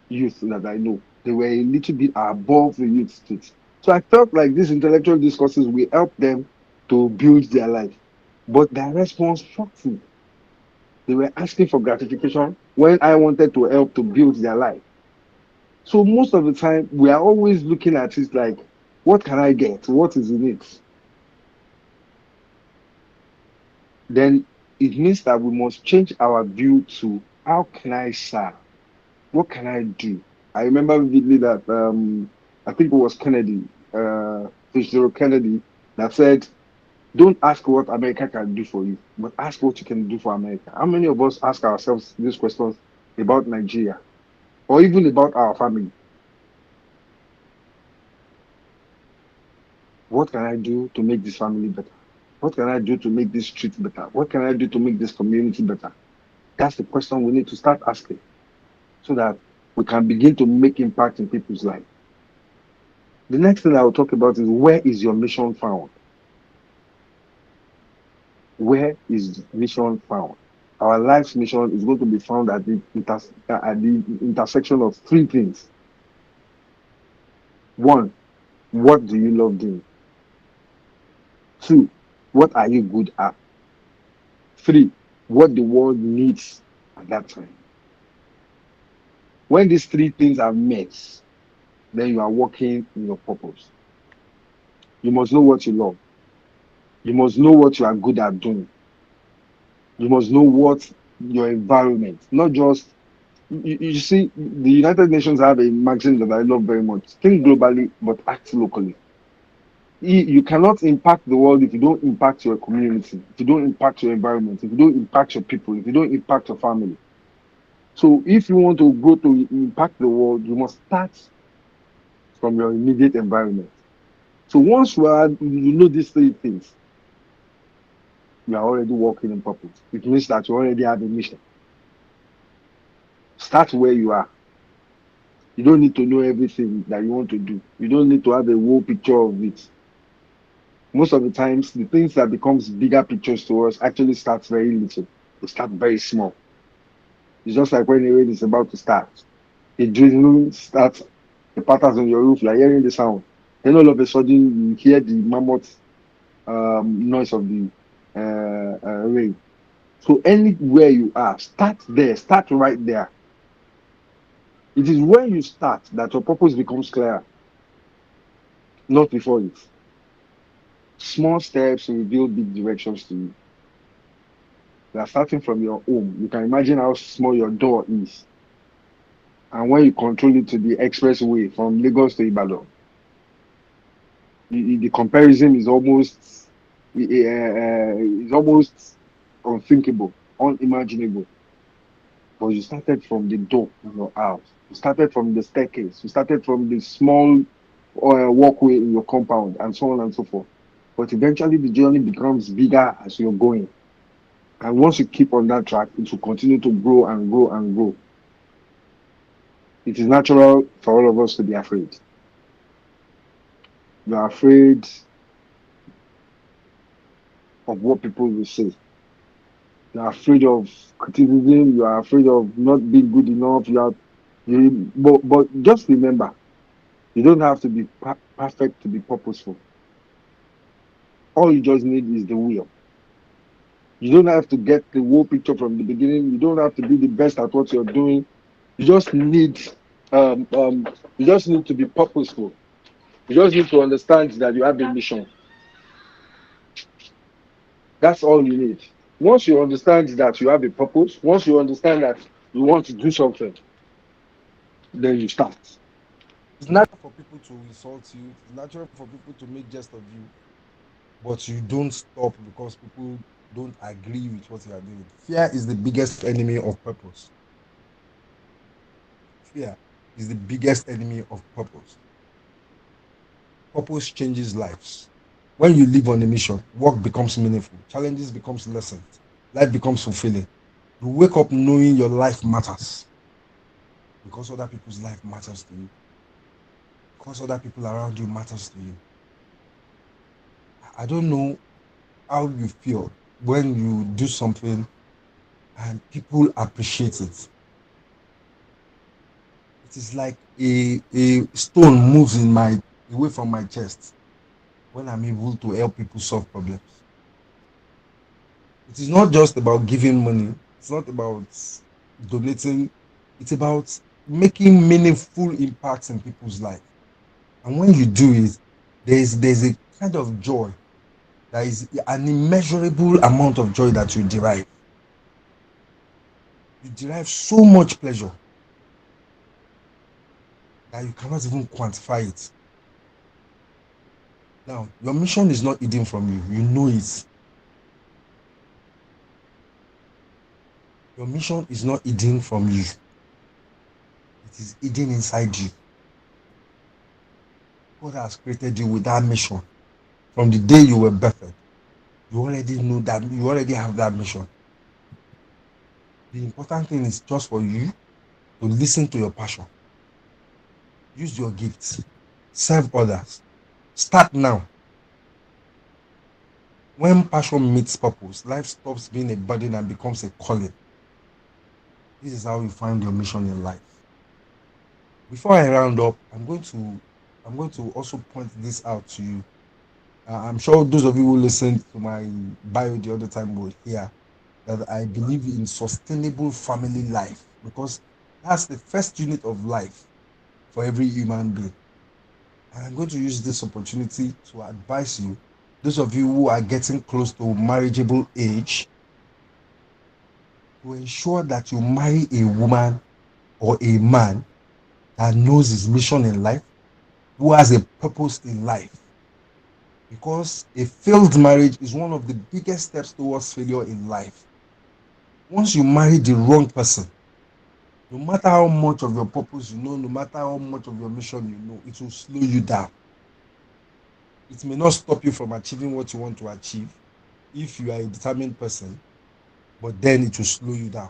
youth that I know. They were a little bit above the youth street. So I felt like these intellectual discourses will help them to build their life. But their response shocked me. They were asking for gratification when I wanted to help to build their life. So most of the time, we are always looking at it like, what can I get? What is in it? Then it means that we must change our view to how can I serve? What can I do? I remember vividly that I think it was Kennedy, Fitzgerald Kennedy, that said, "Don't ask what America can do for you, but ask what you can do for America." How many of us ask ourselves these questions about Nigeria or even about our family? What can I do to make this family better? What can I do to make this street better? What can I do to make this community better? That's the question we need to start asking so that we can begin to make impact in people's life. The next thing I will talk about is, where is your mission found? Where is mission found? Our life's mission is going to be found at the intersection of three things. One, what do you love doing? Two, what are you good at? Three, what the world needs at that time. When these three things are met, then you are working in your purpose. You must know what you love. You must know what you are good at doing. You must know what your environment, not just you see, the United Nations have a maxim that I love very much. Think globally, but act locally. You cannot impact the world if you don't impact your community, if you don't impact your environment, if you don't impact your people, if you don't impact your family. So if you want to go to impact the world, you must start from your immediate environment. So once you know these three things, you are already working in purpose. It means that you already have a mission. Start where you are. You don't need to know everything that you want to do. You don't need to have a whole picture of it. Most of the times, the things that becomes bigger pictures to us actually starts very little. They start very small. It's just like when the rain is about to start. The drizzling starts, the patterns on your roof, like hearing the sound. Then all of a sudden, you hear the mammoth noise of the rain. So anywhere you are, start there. Start right there. It is when you start that your purpose becomes clear, not before it. Small steps reveal big directions to you. You are starting from your home. You can imagine how small your door is. And when you control it to the expressway from Lagos to Ibadan, the comparison is almost unthinkable, unimaginable. But you started from the door in your house. You started from the staircase. You started from the small walkway in your compound, and so on and so forth. But eventually, the journey becomes bigger as you're going. And once you keep on that track, it will continue to grow and grow and grow. It is natural for all of us to be afraid. You are afraid of what people will say. You are afraid of criticism. You are afraid of not being good enough. But just remember, you don't have to be perfect to be purposeful. All you just need is the will. You don't have to get the whole picture from the beginning. You don't have to be the best at what you're doing. You just need, um, um, you just need to be purposeful. You just need to understand that you have a mission. That's all you need. Once you understand that you have a purpose, once you understand that you want to do something, then you start. It's natural for people to insult you. It's natural for people to make jest of you, but you don't stop because people don't agree with what you are doing. Fear is the biggest enemy of purpose. Fear is the biggest enemy of purpose. Purpose changes lives. When you live on a mission, work becomes meaningful, challenges becomes lessons, life becomes fulfilling. You wake up knowing your life matters because other people's life matters to you, because other people around you matters to you. I don't know how you feel when you do something and people appreciate it. It is like a stone moves in my away from my chest when I'm able to help people solve problems. It is not just about giving money, it's not about donating, it's about making meaningful impacts in people's life. And when you do it, there's a kind of joy. There is an immeasurable amount of joy that you derive. You derive so much pleasure that you cannot even quantify it. Now, your mission is not hidden from you. You know it. Your mission is not hidden from you. It is hidden inside you. God has created you with that mission. From the day you were birthed, you already know that you already have that mission. The important thing is just for you to listen to your passion, use your gifts, serve others. Start now. When passion meets purpose, life stops being a burden and becomes a calling. This is how you find your mission in life. Before I round up, I'm going to also point this out to you. I'm sure those of you who listened to my bio the other time will hear that I believe in sustainable family life because that's the first unit of life for every human being. And I'm going to use this opportunity to advise you, those of you who are getting close to marriageable age, to ensure that you marry a woman or a man that knows his mission in life, who has a purpose in life. Because a failed marriage is one of the biggest steps towards failure in life. Once you marry the wrong person, no matter how much of your purpose you know, no matter how much of your mission you know, it will slow you down. It may not stop you from achieving what you want to achieve if you are a determined person, but then it will slow you down.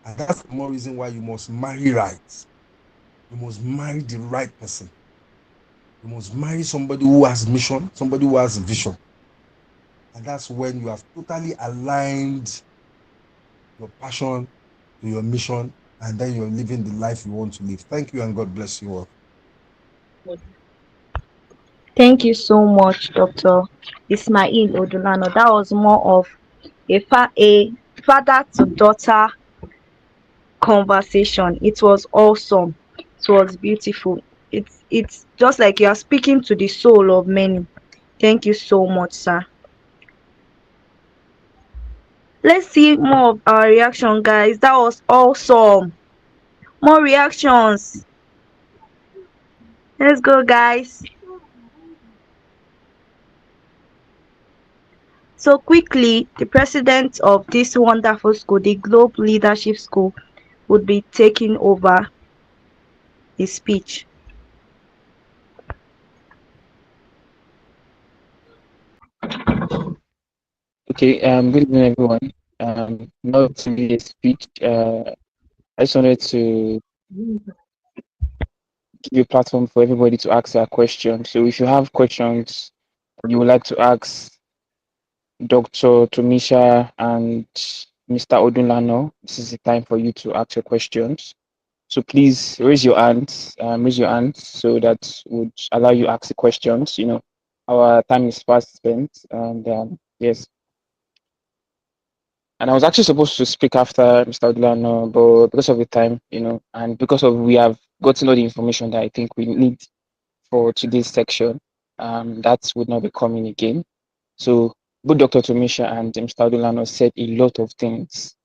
And that's the more reason why you must marry right. You must marry the right person. You must marry somebody who has mission, somebody who has vision. And that's when you have totally aligned your passion to your mission, and then you're living the life you want to live. Thank you, and God bless you all. Thank you so much, Dr. Ismail Odulano. That was more of a father to daughter conversation. It was awesome. It was beautiful. It's just like you are speaking to the soul of many. Thank you so much, sir. Let's see more of our reaction, guys. That was awesome. More reactions. Let's go, guys. So quickly, the president of this wonderful school, the Globe Leadership School, would be taking over his speech. Okay, good evening, everyone. Now to be a speech, I just wanted to give a platform for everybody to ask their questions. So if you have questions you would like to ask, Dr. Tomisha and Mr. Odunlano, this is the time for you to ask your questions. So please raise your hand so that would allow you ask the questions. Our time is fast spent, and yes. And I was actually supposed to speak after Mr. Odulano, but because of the time, and because of we have gotten all the information that I think we need for today's section, that would not be coming again. So both Dr. Tomisha and Mr. Odulano said a lot of things.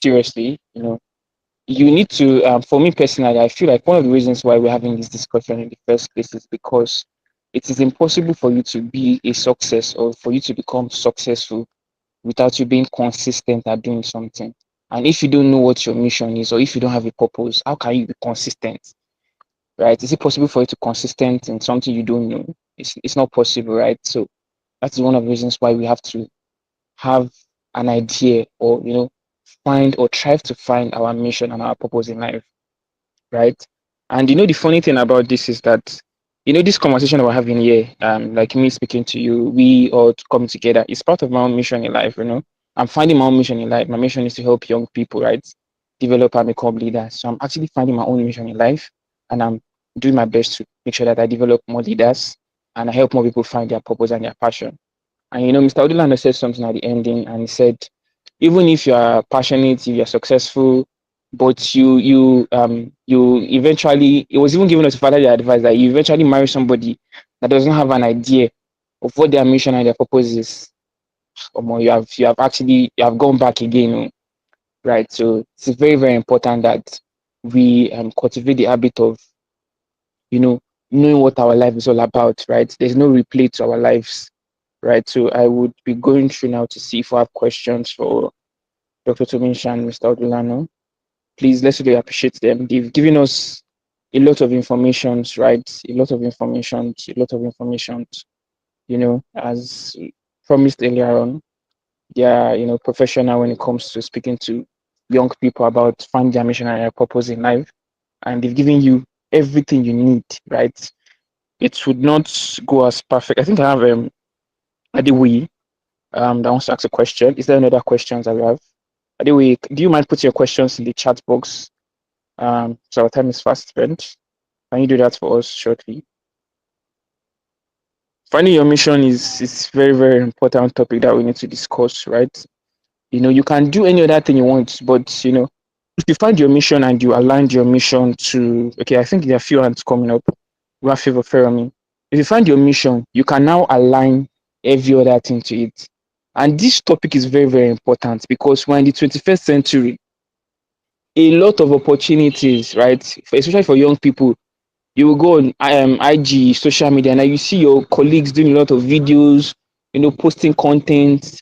Seriously, you need to, for me personally, I feel like one of the reasons why we're having this discussion in the first place is because it is impossible for you to be a success or for you to become successful without you being consistent at doing something. And if you don't know what your mission is, or if you don't have a purpose, how can you be consistent? Right? Is it possible for you to consistent in something you don't know? It's not possible, right? So that's one of the reasons why we have to have an idea, or find or try to find our mission and our purpose in life, right? And the funny thing about this is that this conversation that we're having here, like me speaking to you, we all come together. It's part of my own mission in life. I'm finding my own mission in life. My mission is to help young people, right, develop and become leaders. So I'm actually finding my own mission in life, and I'm doing my best to make sure that I develop more leaders and I help more people find their purpose and their passion. And Mr. Odilano said something at the ending, and he said, even if you are passionate, if you're successful, but you eventually, it was even given us father the advice that you eventually marry somebody that doesn't have an idea of what their mission and their purpose is. You have gone back again, right? So it's very, very important that we cultivate the habit of you know knowing what our life is all about, right? There's no replay to our lives, right? So I would be going through now to see if I have questions for Dr. Tominsha and Mr. Odulano. Please, let's really appreciate them. They've given us a lot of information, right? A lot of information, as promised earlier on. They are, professional when it comes to speaking to young people about finding their mission and their purpose in life. And they've given you everything you need, right? It would not go as perfect. I think I have Adewi that wants to ask a question. Is there any other questions that we have? Adewi, do you mind putting your questions in the chat box? So our time is fast spent. Can you do that for us shortly? Finding your mission is very, very important topic that we need to discuss, right? You can do any other thing you want, but if you find your mission and you aligned your mission to, okay, I think there are a few hands coming up. We have favor me. If you find your mission, you can now align every other thing to it. And this topic is very, very important because we're in the 21st century. A lot of opportunities, right? Especially for young people, you will go on IG, social media, and you see your colleagues doing a lot of videos, posting content.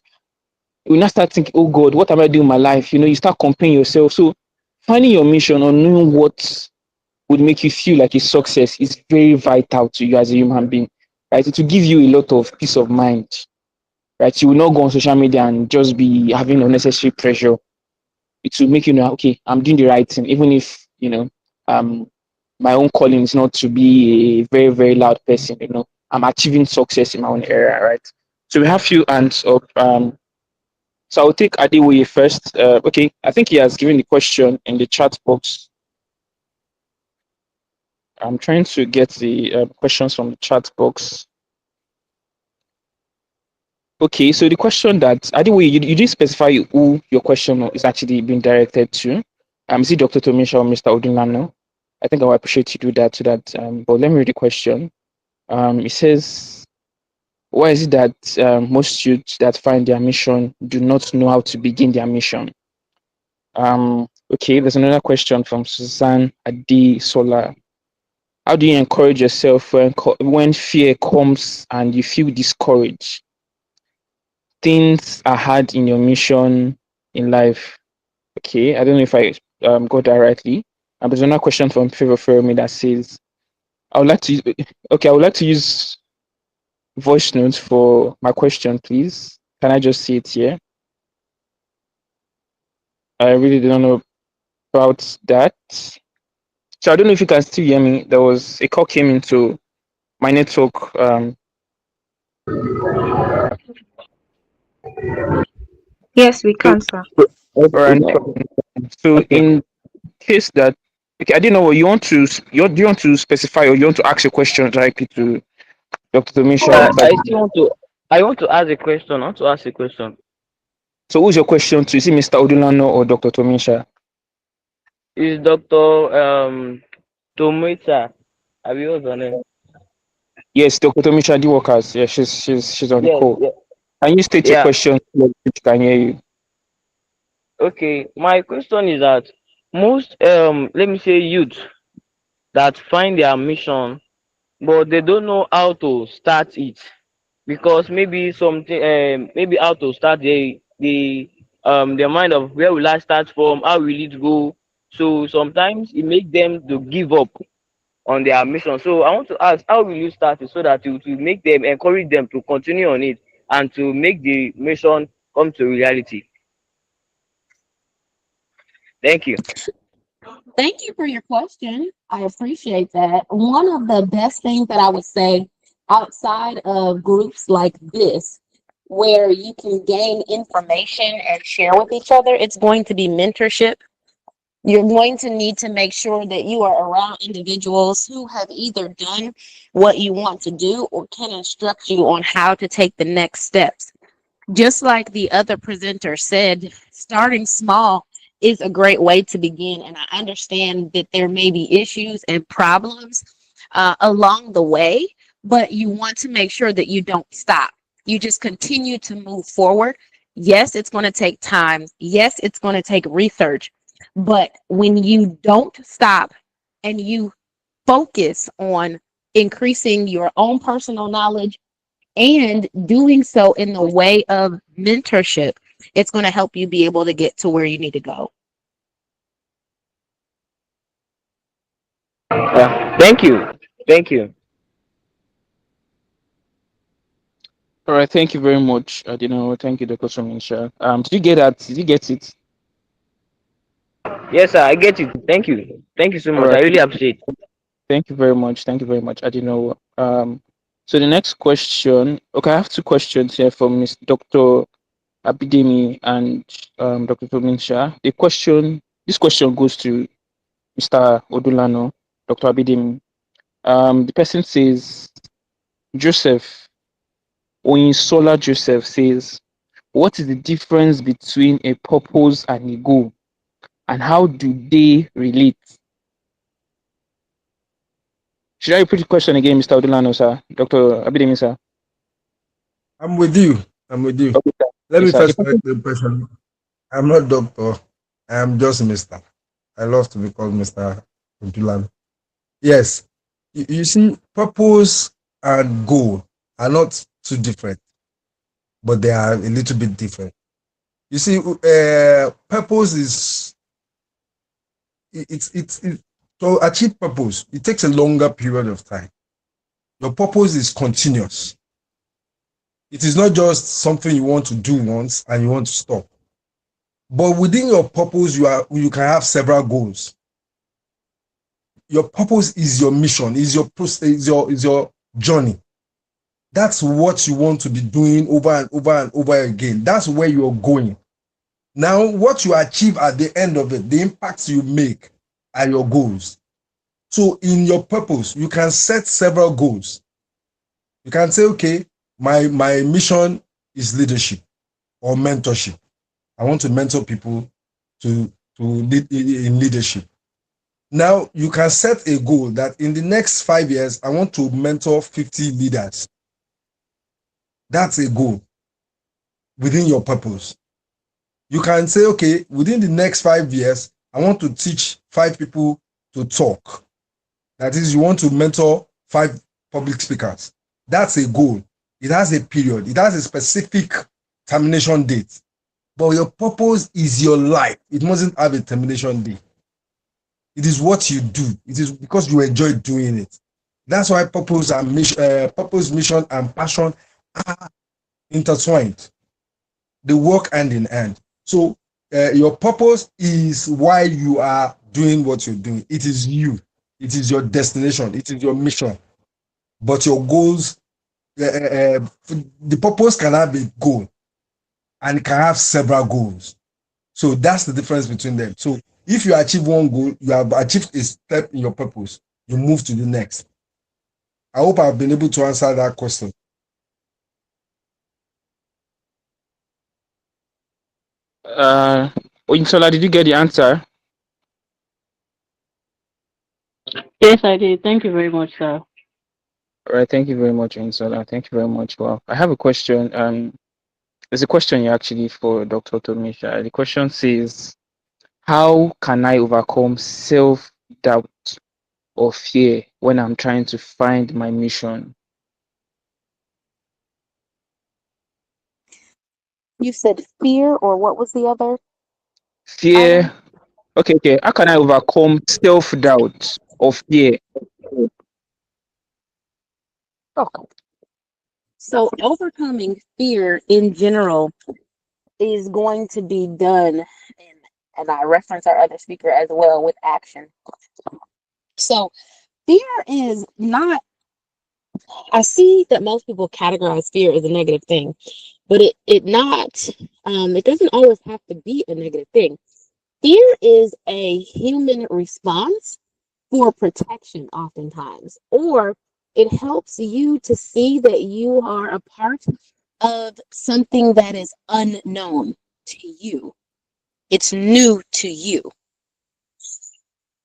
You now start thinking, oh God, what am I doing in my life? You start comparing yourself. So finding your mission or knowing what would make you feel like a success is very vital to you as a human being, right? It will give you a lot of peace of mind, right? You will not go on social media and just be having unnecessary pressure. It will make you know, okay, I'm doing the right thing, even if, um, my own calling is not to be a very, very loud person, I'm achieving success in my own area, right? So we have few hands up. So I'll take Adewoye first. Okay, I think he has given the question in the chat box. I'm trying to get the questions from the chat box. Okay, so the question that Adewoye, you didn't specify who your question is actually being directed to. Is it Dr. Tomisha or Mr. Odunlano? I think I would appreciate you do that so that. But let me read the question. It says, why is it that most youths that find their mission do not know how to begin their mission? Okay, there's another question from Suzanne Adi Sola. How do you encourage yourself when fear comes and you feel discouraged? Things are hard in your mission in life. Okay, I don't know if I got that rightly. And there's another question from Favor Fermi that says, I would like to okay, I would like to use voice notes for my question, please. Can I just see it here? I really don't know about that. So I don't know if you can still hear me. There was a call came into my network. Yes, we So, can, sir. all right, no problem. So, Okay. in case that, okay, I didn't know what you want to, do you want to specify or you want to ask a question directly to Dr. Tomisha? I still want to. I want to ask a question. I want to ask a question. So, who's your question to? Is it Mr. Odulano or Dr. Tomisha? Is Doctor Tomita? Have you heard her name? Yes, Dr. Tomisha the workers. Yeah, she's on the Yes. call. Yeah. Can you state your Yeah. question so that she can hear you? Okay. My question is that most let me say youth that find their mission, but they don't know how to start it, because maybe something maybe how to start their mind of where will I start from, how will it go. So sometimes it makes them to give up on their mission. So I want to ask, how will you start it so that you to make them, encourage them to continue on it and to make the mission come to reality? Thank you. Thank you for your question. I appreciate that. One of the best things that I would say outside of groups like this, where you can gain information and share with each other, it's going to be mentorship. You're going to need to make sure that you are around individuals who have either done what you want to do or can instruct you on how to take the next steps. Just like the other presenter said, starting small is a great way to begin. And I understand that there may be issues and problems along the way, but you want to make sure that you don't stop. You just continue to move forward. Yes, it's going to take time. Yes, it's going to take research. But when you don't stop and you focus on increasing your own personal knowledge and doing so in the way of mentorship, it's going to help you be able to get to where you need to go. Yeah. Thank you. Thank you. All right, thank you very much. I didn't know. Thank you, Dr. Tomisha. Did you get that? Did you get it? Yes, sir. I get it. Thank you. Thank you so All much. I right. really appreciate. Thank you very much. Thank you very much. I didn't know. So the next question. Okay, I have two questions here from Miss Dr. Abidemi and Dr. Tominsha. This question goes to Mr. Odulano, Dr. Abidemi. The person says, Joseph, Solar Joseph says, what is the difference between a purpose and a goal, and how do they relate? Should I repeat the question again, Mr. Odulano, sir? Dr. Abidemi, sir? I'm with you. I'm with you. Okay, sir. Let Yes, me sir. first correct the impression. I'm not doctor. I am just Mister. I love to be called Mr. Dulan. Yes. You see, purpose and goal are not too different, but they are a little bit different. You see, purpose is it's to achieve purpose. It takes a longer period of time. Your purpose is continuous. It is not just something you want to do once and you want to stop. But within your purpose, you can have several goals. Your purpose is your mission, is your journey. That's what you want to be doing over and over and over again. That's where you're going. Now, what you achieve at the end of it, the impacts you make are your goals. So, in your purpose, you can set several goals. You can say, okay, my mission is leadership or mentorship. I want to mentor people to lead in leadership. Now you can set a goal that in the next 5 years, I want to mentor 50 leaders. That's a goal within your purpose. You can say, okay, within the next 5 years, I want to teach 5 people to talk. That is, you want to mentor 5 public speakers. That's a goal. It has a period, it has a specific termination date. But your purpose is your life. It mustn't have a termination date. It is what you do. It is because you enjoy doing it. That's why purpose, mission, and passion are intertwined. They work hand in hand. So your purpose is why you are doing what you're doing. It is you. It is your destination. It is your mission. But your goals, the purpose cannot be goal. and can have several goals. So that's the difference between them. So if you achieve one goal, you have achieved a step in your purpose, you move to the next. I hope I've been able to answer that question. Uh, Oyinsola, did you get the answer? Yes, I did. Thank you very much, sir. All right, thank you very much, Oyinsola. Thank you very much. Well, I have a question. There's a question here actually for Dr. Tomisha. The question says, how can I overcome self-doubt or fear when I'm trying to find my mission? You said fear, or what was the other Fear. item? Okay, okay. How can I overcome self-doubt or fear? Okay. So overcoming fear in general is going to be done, and I reference our other speaker as well, with action. So fear is not, I see that most people categorize fear as a negative thing, but it doesn't always have to be a negative thing. Fear is a human response for protection, oftentimes, or it helps you to see that you are a part of something that is unknown to you. It's new to you.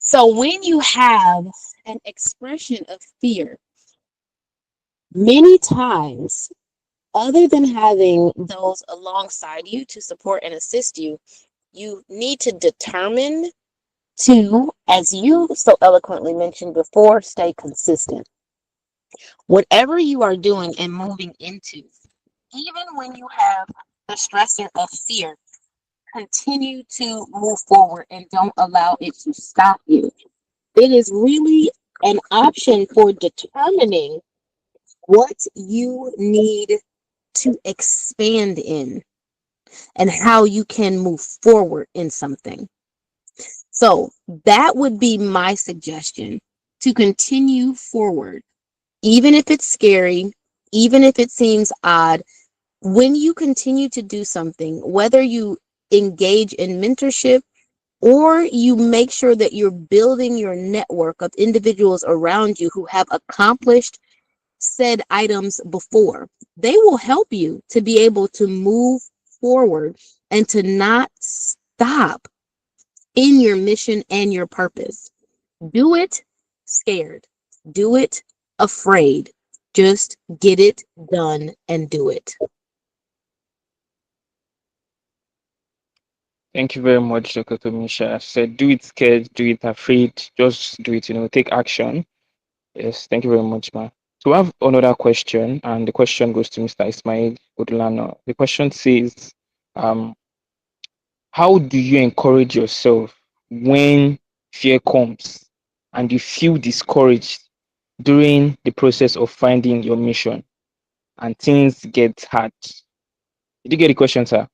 So when you have an expression of fear, many times, other than having those alongside you to support and assist you, you need to determine to, as you so eloquently mentioned before, stay consistent. Whatever you are doing and moving into, even when you have the stressor of fear, continue to move forward and don't allow it to stop you. It is really an option for determining what you need to expand in and how you can move forward in something. So that would be my suggestion, to continue forward, even if it's scary, even if it seems odd. When you continue to do something, whether you engage in mentorship or you make sure that you're building your network of individuals around you who have accomplished said items before, they will help you to be able to move forward and to not stop in your mission and your purpose. Do it scared, do it afraid. Just get it done and do it. Thank you very much, Dr. Tomisha. I said, do it scared, do it afraid, just do it, take action. Yes, thank you very much, ma. So we have another question, and the question goes to Mr. Ismail Odulano. The question says, um, how do you encourage yourself when fear comes and you feel discouraged during the process of finding your mission and things get hard? Did you get the question, sir?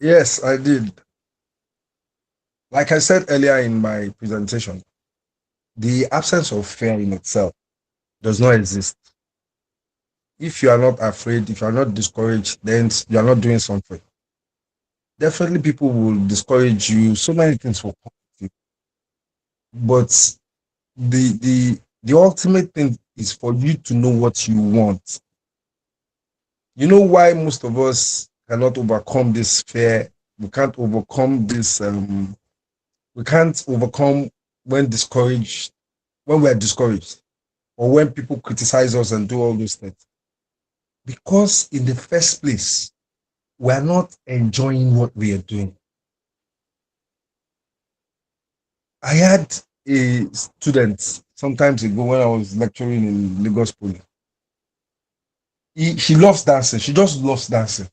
Yes, I did. Like I said earlier in my presentation, the absence of fear in itself does not exist. If you are not afraid, if you are not discouraged, then you are not doing something. Definitely, people will discourage you. So many things will come with it. But the ultimate thing is for you to know what you want. You know why most of us cannot overcome this fear? We can't overcome this. We can't overcome when discouraged, when we are discouraged, or when people criticize us and do all those things. Because in the first place, we are not enjoying what we are doing. I had a student sometimes ago when I was lecturing in Lagos Poly. She loves dancing. She just loves dancing.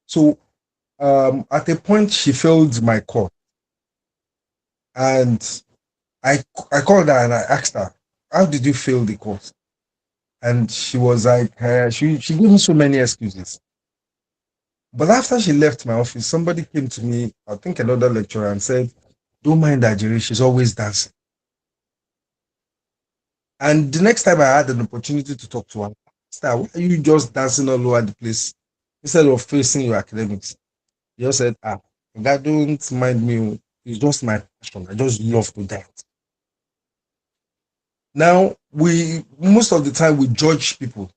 So at a point, she failed my call, and I called her and I asked her, "How did you fail the course?" And she was like, she gave me so many excuses. But after she left my office, somebody came to me, I think another lecturer, and said, "Don't mind that, Jerry. She's always dancing." And the next time I had an opportunity to talk to her, Star, why are you just dancing all over the place instead of facing your academics? You just said, God, don't mind me. Oh. It's just my passion. I just love to dance. Now, we most of the time we judge people,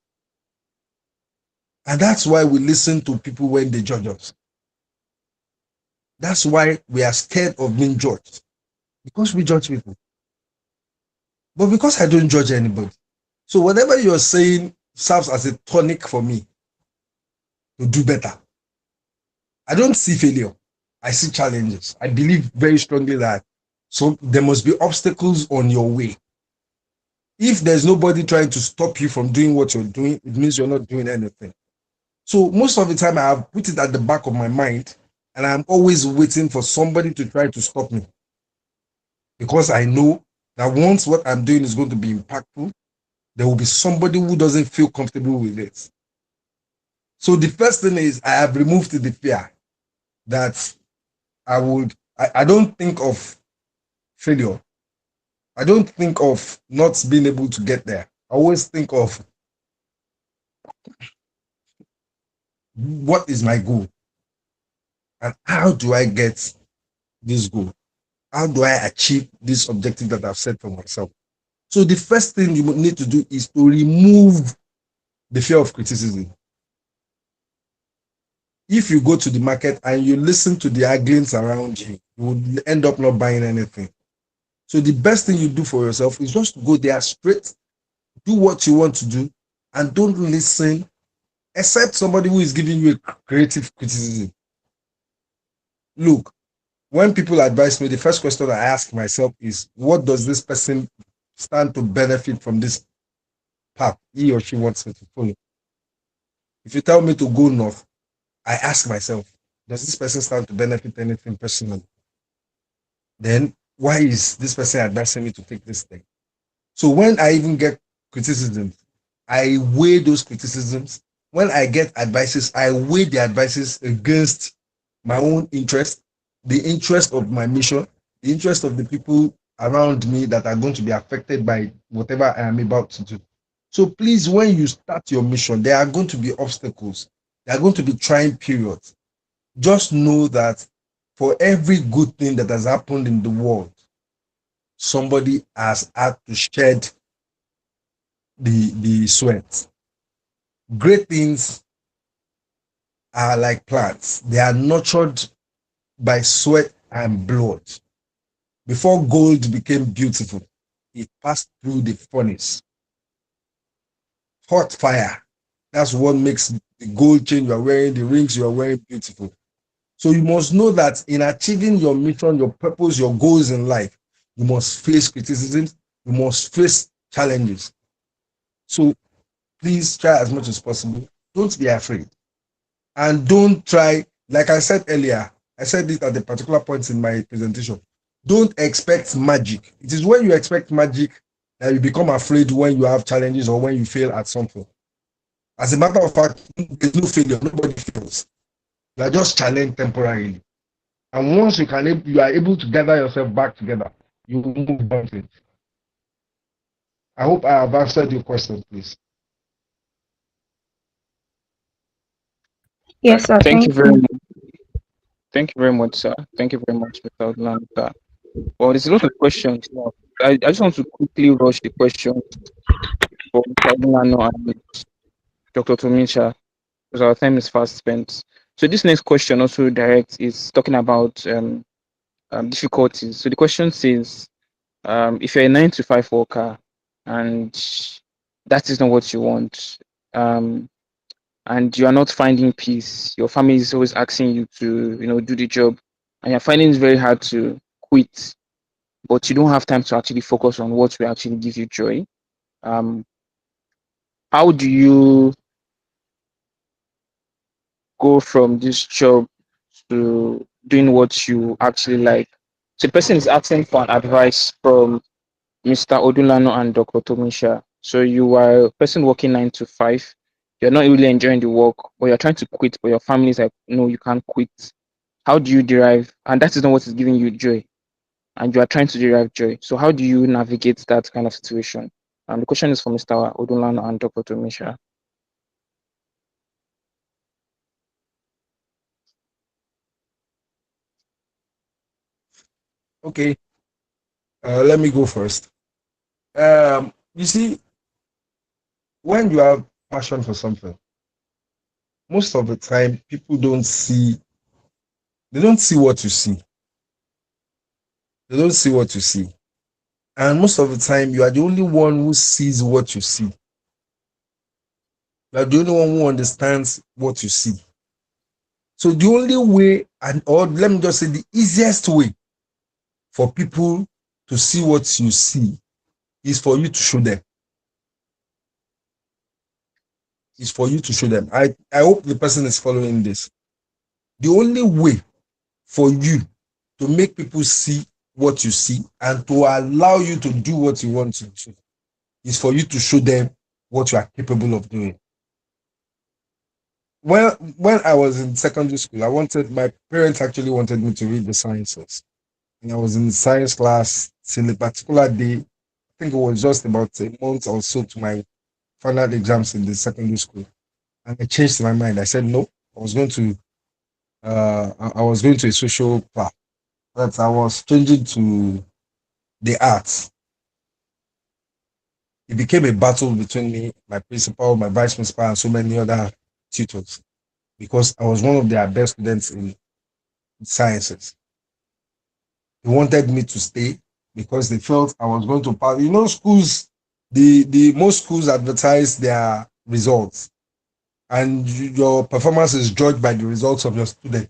and that's why we listen to people when they judge us. That's why we are scared of being judged because we judge people. But because I don't judge anybody, so whatever you're saying serves as a tonic for me to do better. I don't see failure. I see challenges. I believe very strongly that so there must be obstacles on your way. If there's nobody trying to stop you from doing what you're doing, it means you're not doing anything. So most of the time I have put it at the back of my mind and I'm always waiting for somebody to try to stop me because I know that once what I'm doing is going to be impactful, there will be somebody who doesn't feel comfortable with it. So the first thing is I have removed the fear that I don't think of failure. I don't think of not being able to get there. I always think of what is my goal and how do I get this goal? How do I achieve this objective that I've set for myself? So the first thing you need to do is to remove the fear of criticism. If you go to the market and you listen to the arguments around you, you will end up not buying anything. So the best thing you do for yourself is just go there straight, do what you want to do, and don't listen except somebody who is giving you a creative criticism. Look, when people advise me, the first question I ask myself is, what does this person stand to benefit from this path he or she wants me to follow? If you tell me to go north, I ask myself, does this person stand to benefit anything personally? Then why is this person advising me to take this thing? So when I even get criticisms, I weigh those criticisms. When I get advices, I weigh the advices against my own interest, the interest of my mission, the interest of the people around me that are going to be affected by whatever I am about to do. So please, when you start your mission, there are going to be obstacles. There are going to be trying periods. Just know that for every good thing that has happened in the world, somebody has had to shed the sweat. Great things are like plants. They are nurtured by sweat and blood. Before gold became beautiful, it passed through the furnace. Hot fire. That's what makes the gold chain you are wearing, the rings you are wearing beautiful. So you must know that in achieving your mission, your purpose, your goals in life, you must face criticisms, you must face challenges. So please try as much as possible. Don't be afraid. And don't try, like I said earlier, I said this at the particular points in my presentation. Don't expect magic. It is when you expect magic that you become afraid when you have challenges or when you fail at something. As a matter of fact, there's no failure, nobody fails. You are just challenged temporarily. And once you are able to gather yourself back together, you will move on to it. I hope I have answered your question, please. Yes, sir. Thank you Thank very you. much. Thank you very much, sir. Thank you very much, Mr. Lana. Well, there's a lot of questions now. I just want to quickly rush the questions for Mr. Lana and Dr. Tomicha because our time is fast spent. So this next question also direct is talking about difficulties. So the question says, if you're a 9 to 5 worker and that is not what you want, um, and you are not finding peace, your family is always asking you to, do the job, and you're finding it very hard to quit, but you don't have time to actually focus on what will actually give you joy. Um, how do you go from this job to doing what you actually like? So the person is asking for an advice from Mr. Odulano and Dr. Tomisha. So you are a person working 9 to 5. You're not really enjoying the work, but you're trying to quit, but your family is like, no, you can't quit. How do you derive? And that is not what is giving you joy. And you are trying to derive joy. So how do you navigate that kind of situation? The question is for Mr. Odulano and Dr. Tomisha. Okay, let me go first. You see, when you have passion for something, most of the time people don't see. They don't see what you see. They don't see what you see, and most of the time you are the only one who sees what you see. You are the only one who understands what you see. So the only way, and or let me just say, the easiest way for people to see what you see is for you to show them. Is for you to show them. I hope the person is following this. The only way for you to make people see what you see and to allow you to do what you want to do is for you to show them what you are capable of doing. When I was in secondary school, my parents actually wanted me to read the sciences. And I was in science class till a particular day. I think it was just about a month or so to my final exams in the secondary school. And I changed my mind. I said no. I was going to a social class. That I was changing to the arts. It became a battle between me, my principal, my vice principal, and so many other tutors because I was one of their best students in sciences. They wanted me to stay because they felt I was going to pass. You know, schools, the most schools advertise their results, and your performance is judged by the results of your student.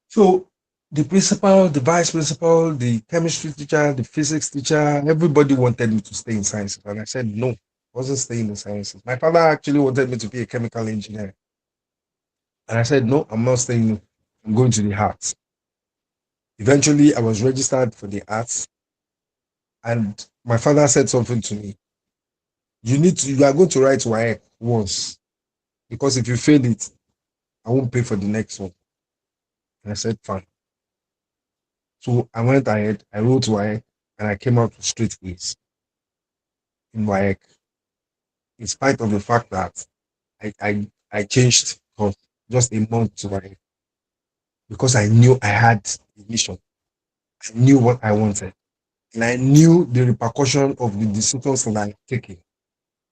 So the principal, the vice principal, the chemistry teacher, the physics teacher, everybody wanted me to stay in sciences. And I said, no, I wasn't staying in sciences. My father actually wanted me to be a chemical engineer. And I said, no, I'm not staying. I'm going to the arts. Eventually, I was registered for the arts. And my father said something to me. You are going to write WAEC once. Because if you fail it, I won't pay for the next one. And I said, fine. So I went ahead, I wrote WAEC, and I came out with straight A's in WAEC, in spite of the fact that I changed from just a month to WAEC because I knew I had a mission. I knew what I wanted. And I knew the repercussion of the decisions that I'm taking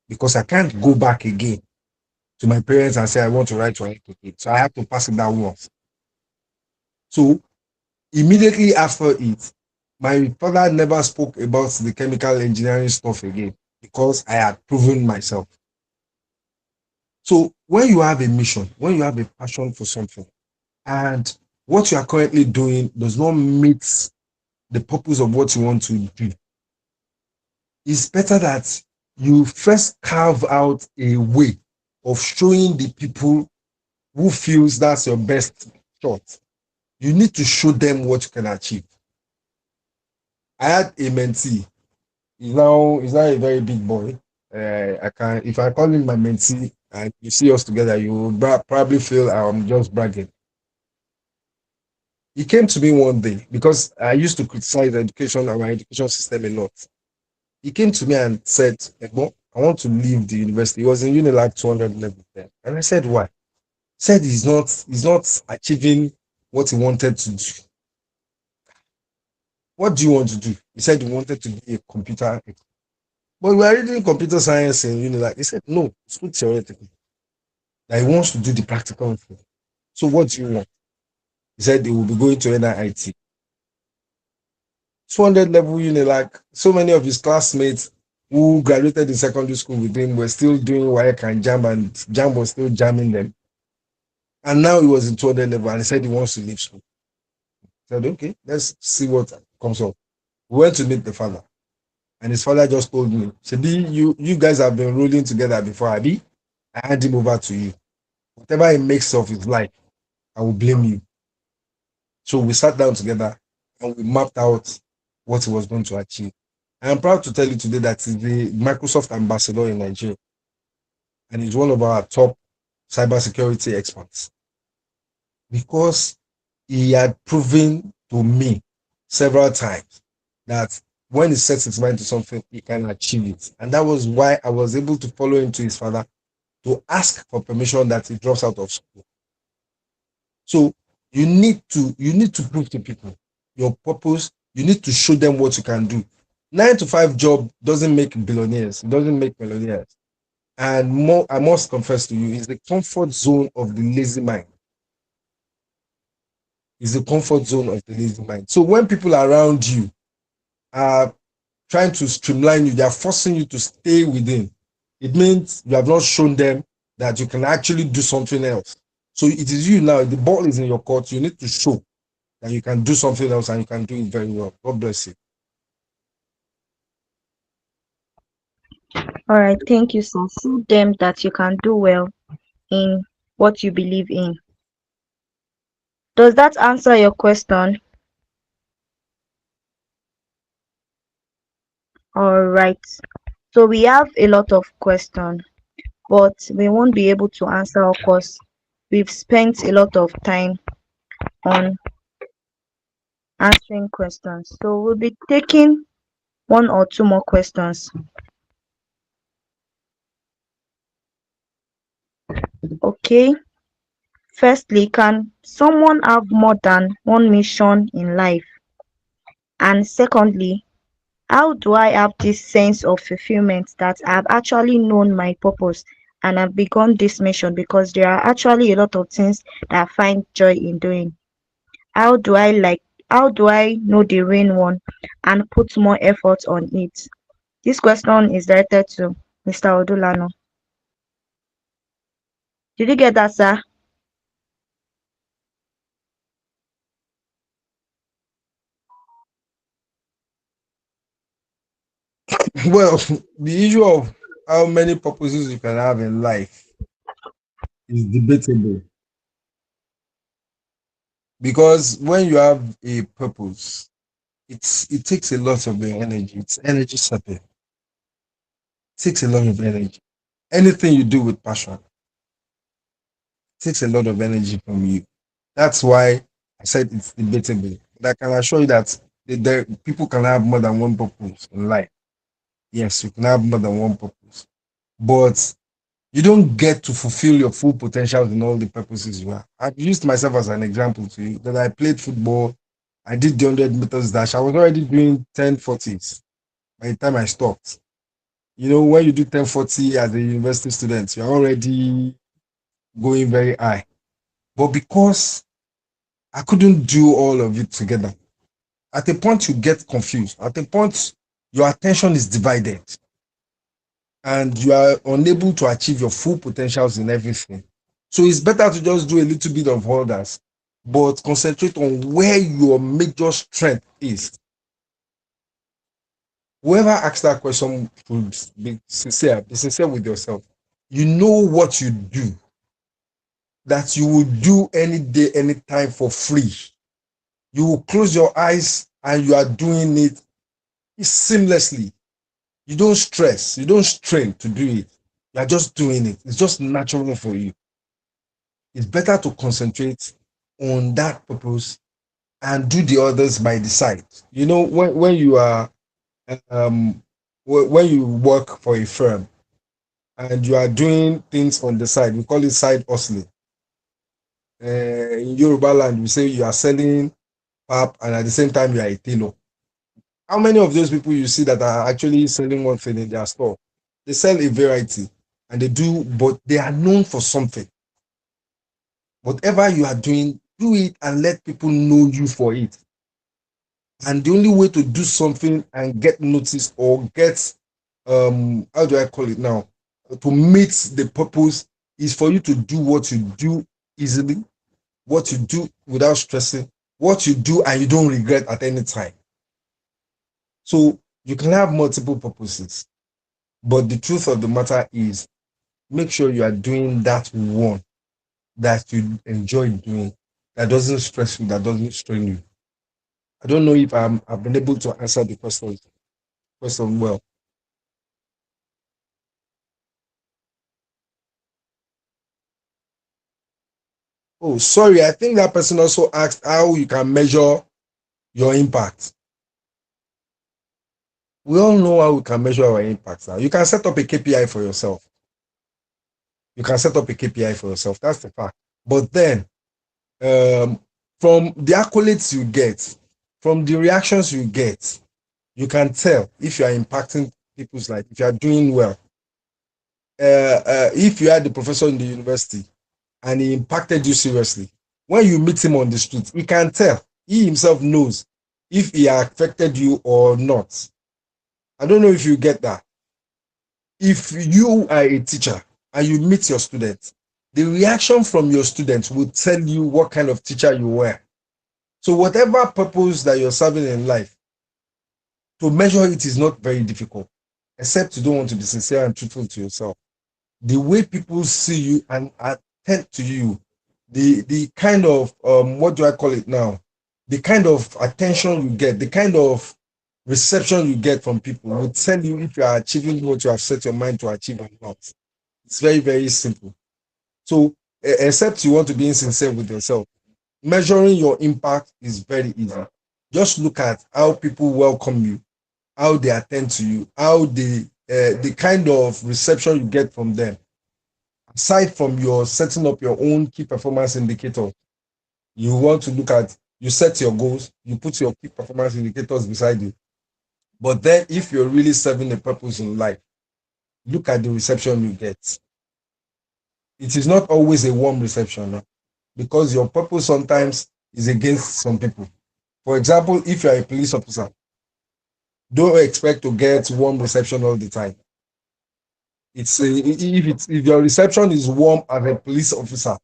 because I can't go back again to my parents and say I want to write WAEC again. So I have to pass it down once. So immediately after it, my father never spoke about the chemical engineering stuff again because I had proven myself. So when you have a mission, when you have a passion for something, and what you are currently doing does not meet the purpose of what you want to do, it's better that you first carve out a way of showing the people who feels that's your best shot. You need to show them what you can achieve. I had a mentee. He's now a very big boy. I can if I call him my mentee and you see us together, you will probably feel I'm just bragging. He came to me one day because I used to criticize education and our education system a lot. He came to me and said, "Ebo, I want to leave the university." He was in Unilag 200 level then. And I said, why? He said he's not achieving what he wanted to do. What do you want to do? He said he wanted to be a computer. But we are reading computer science in Unilag. He said, no, it's too theoretical. That he wants to do the practical thing. So what do you want? He said he will be going to NIT. 200 level Unilag, so many of his classmates who graduated in secondary school with him were still doing WAEC and Jam was still jamming them. And now he was in 200 level and he said he wants to leave school. I said, okay, let's see what comes up. We went to meet the father. And his father just told me, Sebi, you guys have been rolling together before, Abi. I hand him over to you. Whatever he makes of his life, I will blame you. So we sat down together and we mapped out what he was going to achieve. I am proud to tell you today that he's the Microsoft ambassador in Nigeria and he's one of our top cybersecurity experts because he had proven to me several times that when he sets his mind to something, he can achieve it. And that was why I was able to follow him to his father to ask for permission that he drops out of school. So you need to prove to people. your purpose, you need to show them what you can do. 9 to 5 job doesn't make billionaires, it doesn't make millionaires. And more, I must confess to you, is the comfort zone of the lazy mind. Is the comfort zone of the lazy mind. So when people around you are trying to streamline you, they are forcing you to stay within. It means you have not shown them that you can actually do something else. So it is you now, the ball is in your court. You need to show that you can do something else and you can do it very well. God bless you. All right, thank you, sir. Show them that you can do well in what you believe in. Does that answer your question? All right. So we have a lot of questions, but we won't be able to answer, of course. We've spent a lot of time on answering questions. So we'll be taking one or two more questions. Okay. Firstly, can someone have more than one mission in life? And secondly, how do I have this sense of fulfillment that I've actually known my purpose and I've begun this mission, because there are actually a lot of things that I find joy in doing. How do I like how do I know the rain one and put more effort on it? This question is directed to Mr. Odulano. Did you get that, sir? Well, the issue of how many purposes you can have in life is debatable, because when you have a purpose, it takes a lot of your energy. It's energy sapping. It takes a lot of energy. Anything you do with passion takes a lot of energy from you. That's why I said it's debatable. But I can assure you that people can have more than one purpose in life. Yes, you can have more than one purpose, but you don't get to fulfill your full potential in all the purposes you have. I've used myself as an example to you that I played football. I did the 100 meters dash. I was already doing 1040s by the time I stopped. You know, when you do 1040 as a university student, you're already going very high. But because I couldn't do all of it together, at a point you get confused. At a point, your attention is divided and you are unable to achieve your full potentials in everything. So it's better to just do a little bit of others, but concentrate on where your major strength is. Whoever asks that question should be sincere with yourself. You know what you do, that you will do any day, anytime for free. You will close your eyes and you are doing it seamlessly. You don't stress, you don't strain to do it. You are just doing it. It's just natural for you. It's better to concentrate on that purpose and do the others by the side. You know, when you are um when you work for a firm and you are doing things on the side, we call it side hustling. In Yoruba land, we say you are selling pap and at the same time you are a tailor. How many of those people you see that are actually selling one thing in their store? They sell a variety and they do, but they are known for something. Whatever you are doing, do it and let people know you for it. And the only way to do something and get noticed or get how do I call it now? To meet the purpose is for you to do what you do easily, what you do without stressing, what you do and you don't regret at any time. So you can have multiple purposes, but the truth of the matter is make sure you are doing that one that you enjoy doing, that doesn't stress you, that doesn't strain you. I don't know if I've been able to answer the question well. Oh, sorry. I think that person also asked how you can measure your impact. We all know how we can measure our impact now. You can set up a KPI for yourself. You can set up a KPI for yourself. That's the fact. But then, um, from the accolades you get, From the reactions you get, you can tell if you are impacting people's life, if you are doing well. If you had the professor in the university and he impacted you seriously, when you meet him on the street, you can tell. He himself knows if he affected you or not. I don't know if you get that. If you are a teacher and you meet your students, the reaction from your students will tell you what kind of teacher you were. So, whatever purpose that you're serving in life, to measure it is not very difficult, except you don't want to be sincere and truthful to yourself. The way people see you and attend to you, the kind of what do I call it now? The kind of attention you get, the kind of reception you get from people will tell you if you are achieving what you have set your mind to achieve or not. It's very, very simple. So, except you want to be insincere with yourself, measuring your impact is very easy. Just look at how people welcome you, how they attend to you, how the kind of reception you get from them. Aside from your setting up your own key performance indicator, you want to look at, you set your goals, you put your key performance indicators beside you. But then, if you're really serving a purpose in life, look at the reception you get. It is not always a warm reception, no? Because your purpose sometimes is against some people. For example, if you are a police officer, don't expect to get warm reception all the time. If your reception is warm as a police officer,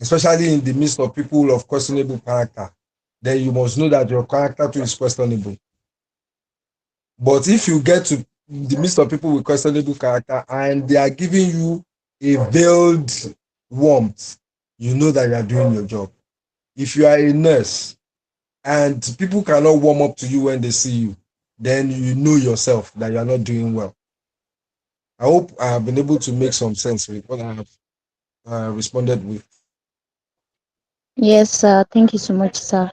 especially in the midst of people of questionable character, then you must know that your character too is questionable. But if you get to the midst of people with questionable character and they are giving you a veiled warmth, you know that you are doing your job. If you are a nurse and people cannot warm up to you when they see you, then you know yourself that you are not doing well. I hope I have been able to make some sense with what I have responded with. Yes, sir. Thank you so much, sir.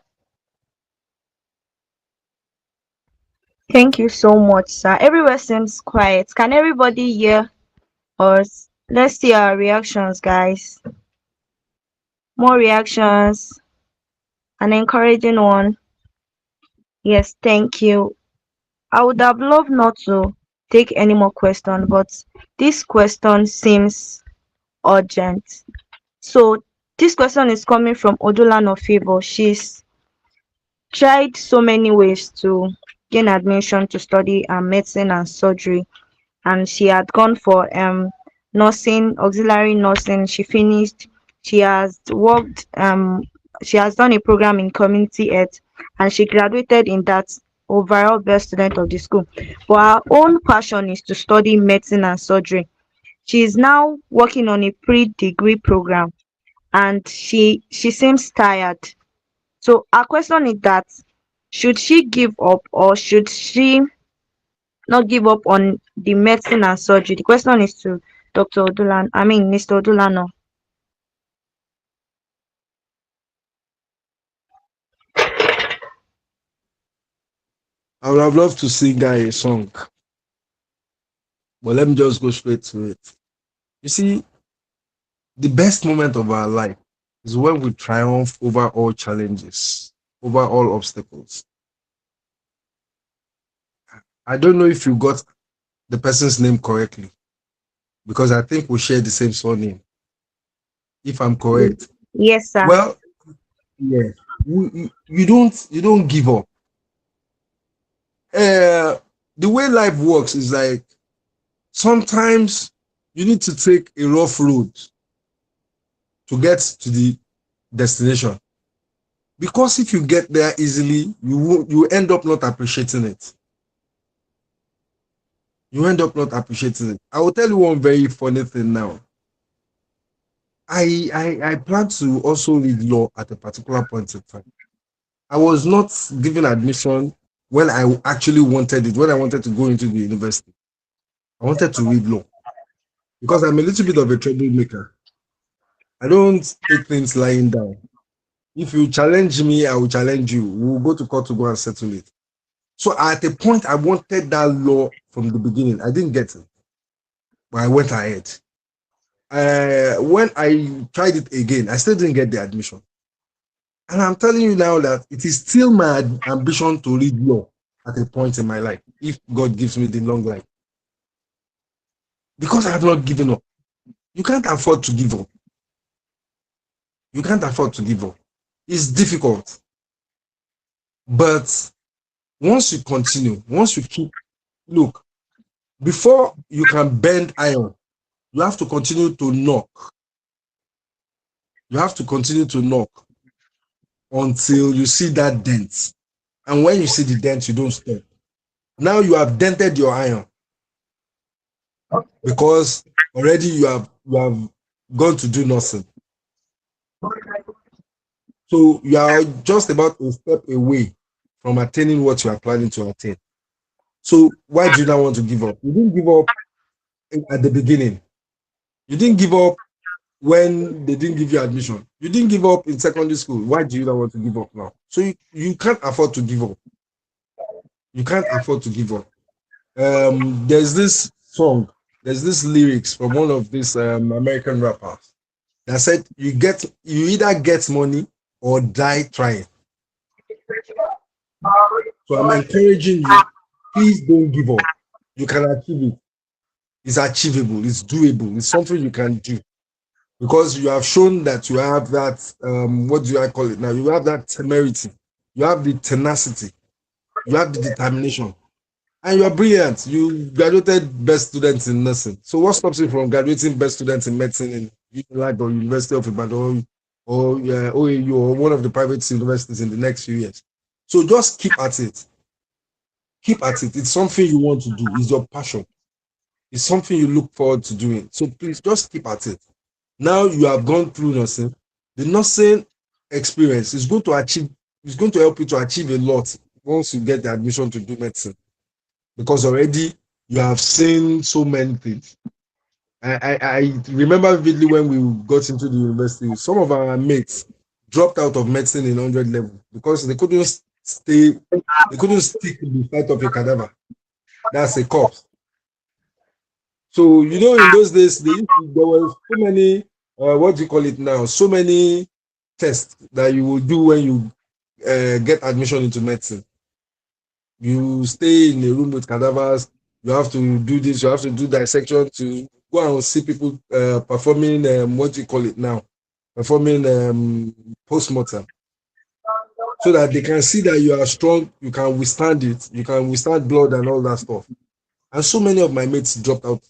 Thank you so much, sir. Everywhere seems quiet. Can everybody hear us? Let's see our reactions, guys. More reactions. An encouraging one. Yes, thank you. I would have loved not to take any more questions, but this question seems urgent. So this question is coming from Odulano Favor. She's tried so many ways to gain admission to study medicine and surgery, and she had gone for nursing, auxiliary nursing. She finished. She has worked. She has done a program in community health, and she graduated in that, overall best student of the school. But her own passion is to study medicine and surgery. She is now working on a pre-degree program, and she seems tired. So our question is that, should she give up or should she not give up on the medicine and surgery? The question is to Dr. Odulan, I mean Mr. Odulano. I would have loved to sing her a song, but let me just go straight to it. You see, the best moment of our life is when we triumph over all challenges, over all obstacles. I don't know if you got the person's name correctly because I think we share the same surname, if I'm correct. Yes, sir. Well, yeah, you don't give up. Uh, the way life works is like sometimes you need to take a rough road to get to the destination. Because if you get there easily, you end up not appreciating it. You end up not appreciating it. I will tell you one very funny thing now. I plan to also read law at a particular point in time. I was not given admission when I actually wanted it, when I wanted to go into the university. I wanted to read law because I'm a little bit of a troublemaker. I don't take things lying down. If you challenge me, I will challenge you. We'll go to court to go and settle it. So at a point, I wanted that law from the beginning. I didn't get it, but I went ahead. When I tried it again, I still didn't get the admission. And I'm telling you now that it is still my ambition to read law at a point in my life, if God gives me the long life, because I have not given up. You can't afford to give up. You can't afford to give up. It's difficult, but once you continue, once you keep, look, before you can bend iron, you have to continue to knock. You have to continue to knock until you see that dent. And when you see the dent, you don't stop. Now you have dented your iron because already you have gone to do nothing. So you are just about a step away from attaining what you are planning to attain. So why do you not want to give up? You didn't give up at the beginning. You didn't give up when they didn't give you admission. You didn't give up in secondary school. Why do you not want to give up now? So you can't afford to give up. You can't afford to give up. There's this song, there's this lyrics from one of these American rappers that said you either get money or die trying. So I'm encouraging you, please don't give up. You can achieve it. It's achievable, it's doable, it's something you can do because you have shown that you have that what do I call it now? You have that temerity, you have the tenacity, you have the determination, and you are brilliant. You graduated best students in nursing. So what stops you from graduating best students in medicine in UNILAG or University of Ibadan or OAU or one of the private universities in the next few years? So just keep at it. Keep at it. It's something you want to do. It's your passion. It's something you look forward to doing. So please just keep at it. Now you have gone through nursing. The nursing experience is going to achieve. It's going to help you to achieve a lot once you get the admission to do medicine because already you have seen so many things. I remember vividly when we got into the university, some of our mates dropped out of medicine in 100 level because they couldn't stay, they couldn't stick to the sight of a cadaver. That's a corpse. So in those days, there were so many, what do you call it now? So many tests that you will do when you get admission into medicine. You stay in a room with cadavers. You have to do this. You have to do dissection to go and see people performing what do you call it now? Performing post-mortem, so that they can see that you are strong. You can withstand it. You can withstand blood and all that stuff. And so many of my mates dropped out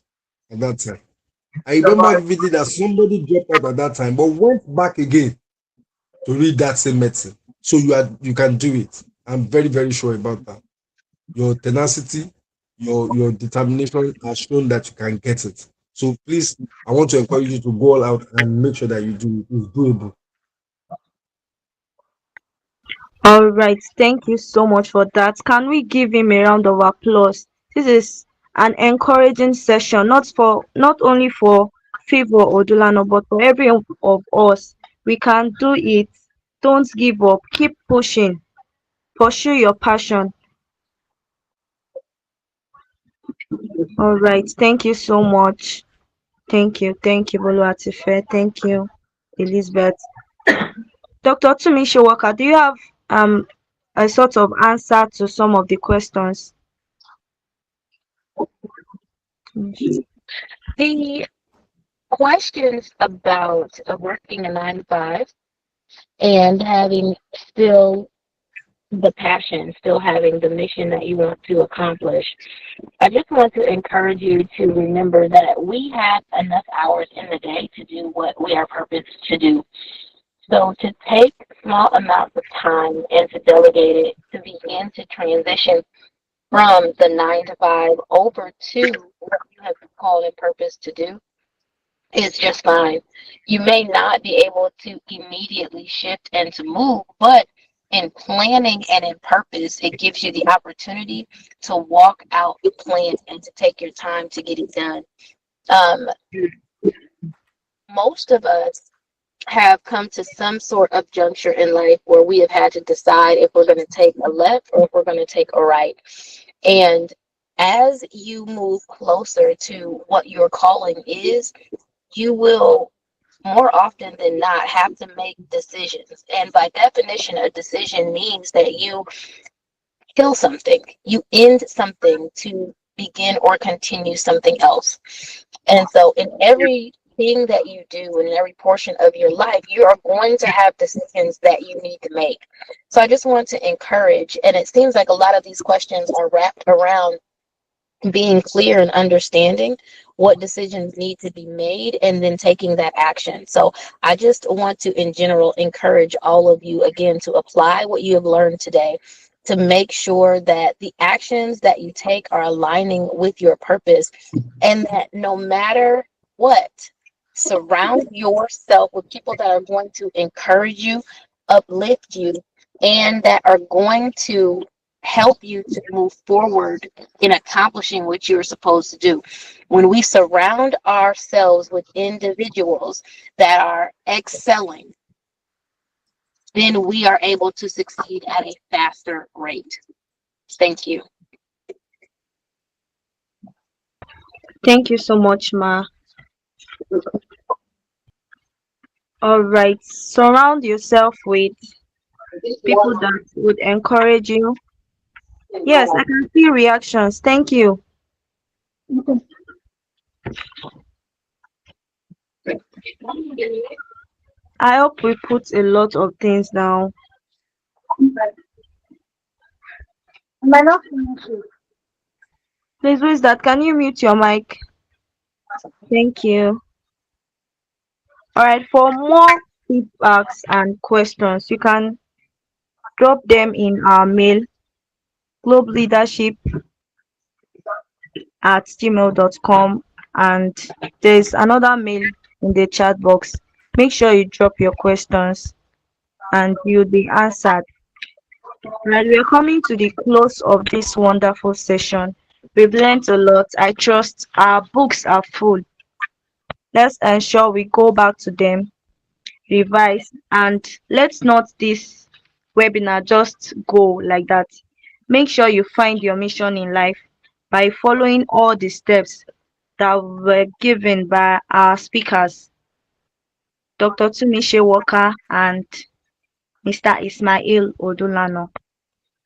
at that time. I remember vividly that somebody dropped out at that time, but went back again to read that same medicine. So you can do it. I'm very very sure about that. Your tenacity, your determination has shown that you can get it. So please, I want to encourage you to go all out and make sure that you do it. It's doable. All right, thank you so much for that. Can we give him a round of applause? This is an encouraging session, not only for Favor or Dulano, but for every of us. We can do it. Don't give up. Keep pushing. Pursue your passion. All right, thank you so much. Thank you, Boluatife. Thank you, Elizabeth. Dr. Tumishiwaka, do you have um a sort of answer to some of the questions? The questions about working a 9 to 5 and having still the passion, still having the mission that you want to accomplish. I just want to encourage you to remember that we have enough hours in the day to do what we are purposed to do. So to take small amounts of time and to delegate it to begin to transition from the 9 to 5 over to what you have been called and purpose to do is just fine. You may not be able to immediately shift and to move, but in planning and in purpose, it gives you the opportunity to walk out the plan and to take your time to get it done. Um, most of us have come to some sort of juncture in life where we have had to decide if we're going to take a left or if we're going to take a right. And as you move closer to what your calling is, you will more often than not have to make decisions. And by definition, a decision means that you kill something, you end something to begin or continue something else. And so, in everything that you do and in every portion of your life, you are going to have decisions that you need to make. So, I just want to encourage, and it seems like a lot of these questions are wrapped around being clear and understanding what decisions need to be made and then taking that action. So I just want to, in general, encourage all of you again to apply what you have learned today to make sure that the actions that you take are aligning with your purpose, and that no matter what, surround yourself with people that are going to encourage you, uplift you, and that are going to help you to move forward in accomplishing what you're supposed to do. When we surround ourselves with individuals that are excelling, then we are able to succeed at a faster rate. Thank you. Thank you so much, Ma. All right. Surround yourself with people that would encourage you. Yes, I can see reactions. Thank you. I hope we put a lot of things down. Please, who is that? Can you mute your mic? Thank you. All right. For more feedbacks and questions, you can drop them in our mail, globeleadership@gmail.com, and there's another mail in the chat box. Make sure you drop your questions and you'll be answered. Right, we are coming to the close of this wonderful session. We've learned a lot. I trust our books are full. Let's ensure we go back to them, revise, and let's not this webinar just go like that. Make sure you find your mission in life by following all the steps that were given by our speakers, Dr. Tumishe Walker and Mr. Ismail Odulano.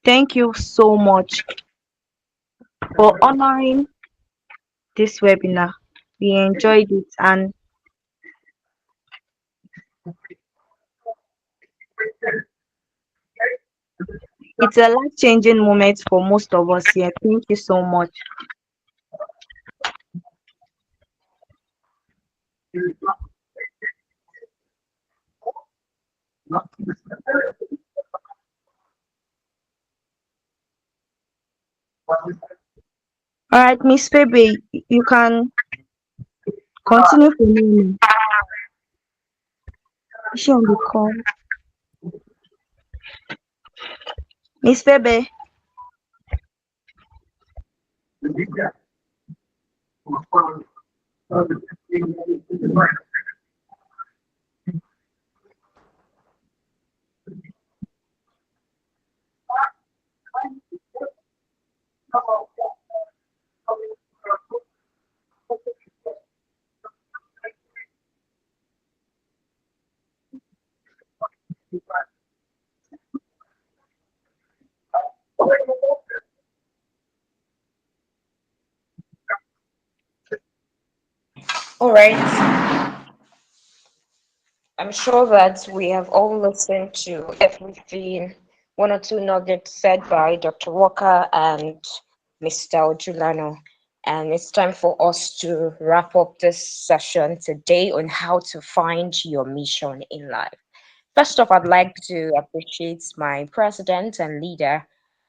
Thank you so much for honoring this webinar. We enjoyed it, and it's a life-changing moment for most of us here. Thank you so much. All right, Miss Phoebe, you can continue for me. Is she on the call? Miss Phoebe. All right. I'm sure that we have all listened to everything, one or two nuggets said by Dr. Walker and Mr. Ojulano. And it's time for us to wrap up this session today on how to find your mission in life. First off, I'd like to appreciate my president and leader,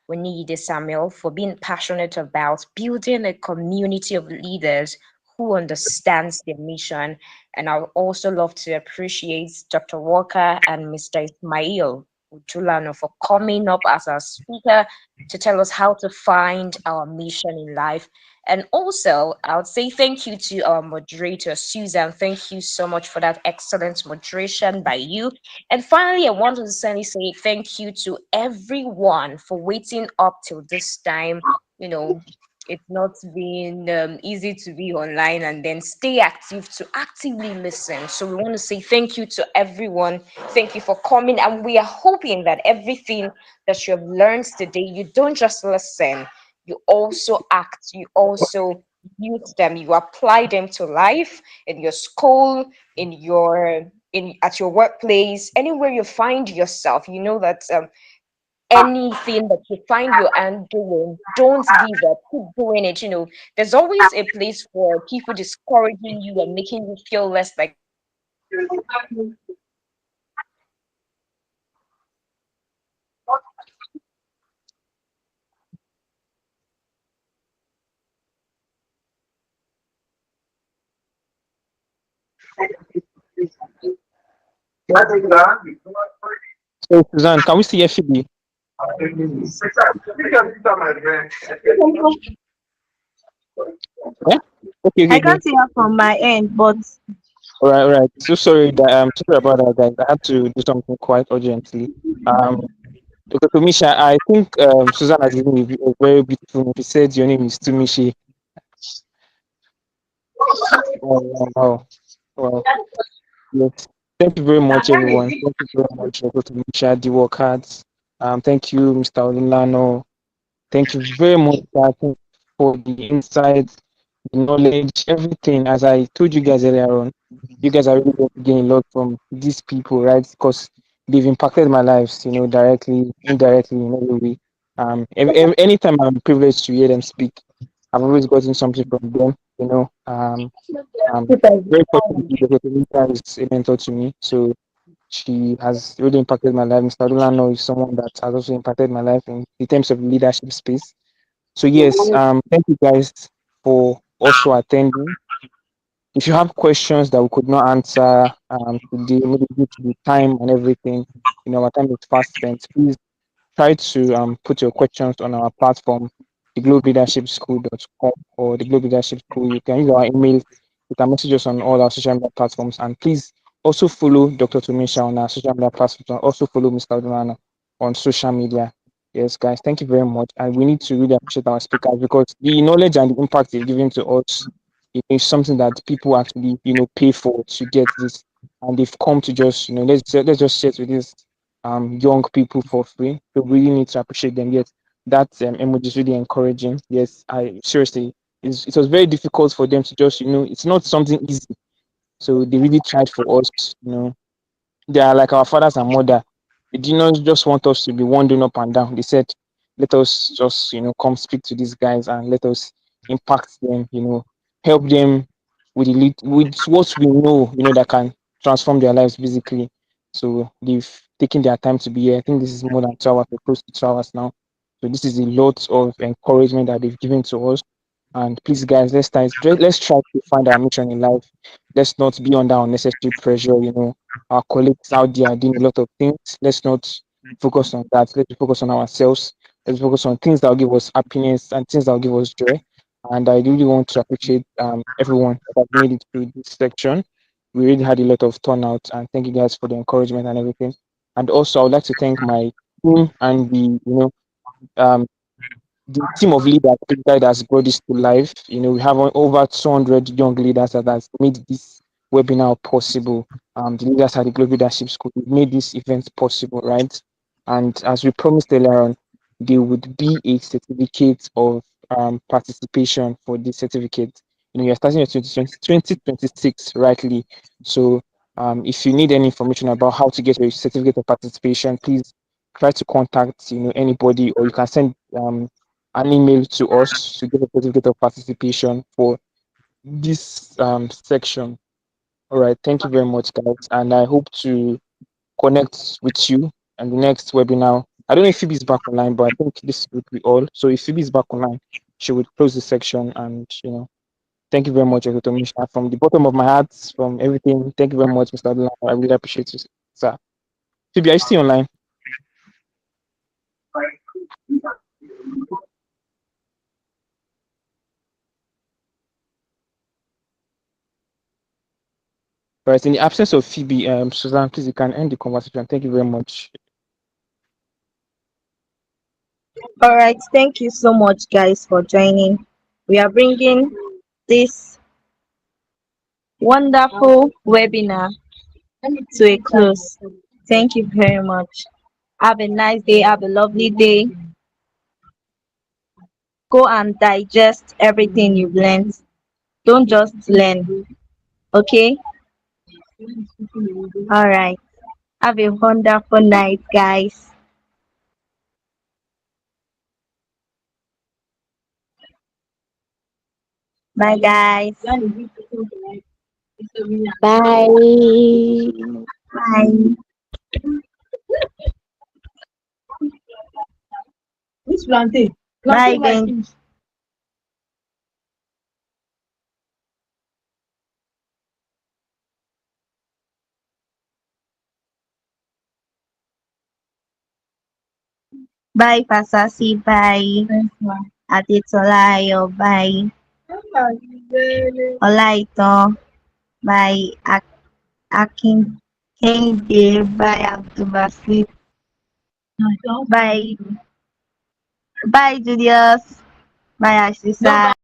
Winnie Samuel, for being passionate about building a community of leaders who understands their mission. And I would also love to appreciate Dr. Walker and Mr. Ismail Ujulano for coming up as our speaker to tell us how to find our mission in life. And also, I would say thank you to our moderator, Susan. Thank you so much for that excellent moderation by you. And finally, I want to sincerely say thank you to everyone for waiting up till this time. You know, it's not been easy to be online and then stay active to actively listen. So we want to say thank you to everyone. Thank you for coming, and we are hoping that everything that you have learned today, you don't just listen, you also act, you also use them, you apply them to life in your school, in your in at your workplace, anywhere you find yourself. You know that anything that you find your hand doing, don't give up, keep doing it. There's always a place for people discouraging you and making you feel less like you are doing enough. But you know that So Suzanne, can we see your Phoebe? Yeah. Okay, okay, I okay. can't hear from my end, but All right, all right. So sorry that sorry about that, guys. I had to do something quite urgently. Um, Dr. Tomisha, I think Susan has given you a very beautiful name. She said your name is Tumishi. Wow, wow, wow. Wow. Yes. Thank you very much, everyone. Thank you very much, Dr. Tomisha, the work hard. Thank you, Mr. Olulano. Thank you very much, sir. Thank you for the insights, the knowledge, everything. As I told you guys earlier on, you guys are really going to gain a lot from these people, right? Because they've impacted my lives, directly, indirectly, in every way. Anytime I'm privileged to hear them speak, I've always gotten something from them. Very fortunately, Dr. Lisa is a mentor to me, so she has really impacted my life. Mr. Adulano is someone that has also impacted my life in terms of leadership space. So yes, thank you guys for also attending. If you have questions that we could not answer today, maybe due to the time and everything, our time is fast spent. Please try to put your questions on our platform, theglobeLeadershipSchool.com or the Globe Leadership School. You can use our email. You can message us on all our social media platforms. And please also follow Dr. Tumisha on our social media platforms and also follow Mr. Odulana on social media. Yes, guys, thank you very much. And we need to really appreciate our speakers because the knowledge and the impact they've given to us is something that people actually, pay for to get this. And they've come to just, let's just share it with this young people for free. So we really need to appreciate them. Yes, that emoji is really encouraging. Yes, I seriously, it was very difficult for them to just, it's not something easy. So they really tried for us. They are like our fathers and mother. They did not just want us to be wandering up and down. They said, let us just, come speak to these guys and let us impact them, help them with what we know, that can transform their lives basically. So they've taken their time to be here. I think this is more than 2 hours, or close to 2 hours now. So this is a lot of encouragement that they've given to us. And please, guys, let's try to find our mission in life. Let's not be under unnecessary pressure. Our colleagues out there are doing a lot of things. Let's not focus on that. Let's focus on ourselves. Let's focus on things that will give us happiness and things that will give us joy. And I really want to appreciate everyone that has made it through this section. We really had a lot of turnout, and thank you guys for the encouragement and everything. And also, I would like to thank my team and um, the team of leaders that has brought this to life. We have over 200 young leaders that has made this webinar possible. The leaders at the Global Leadership School made this event possible, right? And as we promised earlier on, there would be a certificate of participation for this certificate. You're starting your 2026 rightly. So if you need any information about how to get your certificate of participation, please try to contact anybody, or you can send an email to us to get a certificate of participation for this section. All right, thank you very much, guys, and I hope to connect with you and the next webinar. I don't know if Phoebe is back online, but I think this would be all. So if Phoebe is back online, she would close the section, and thank you very much, Dr. Misha, from the bottom of my heart, from everything. Thank you very much, Mr. Adela. I really appreciate you, sir. Phoebe, are you still online? Right. In the absence of Phoebe, Suzanne, please, you can end the conversation. Thank you very much. all right. Thank you so much, guys, for joining. we are bringing this wonderful webinar to a close. Thank you very much. Have a nice day. Have a lovely day. Go and digest everything you've learned. Don't just learn. Okay? All right. Have a wonderful night, guys. Bye, guys. Bye. Bye. Bye, Ben. Bye, Fasasi. Bye. Adetolayo. Bye. Olaito. Bye. Akin. Kende. Bye, Abdulbasit. Bye. Bye, Julius. Bye, Ashisa.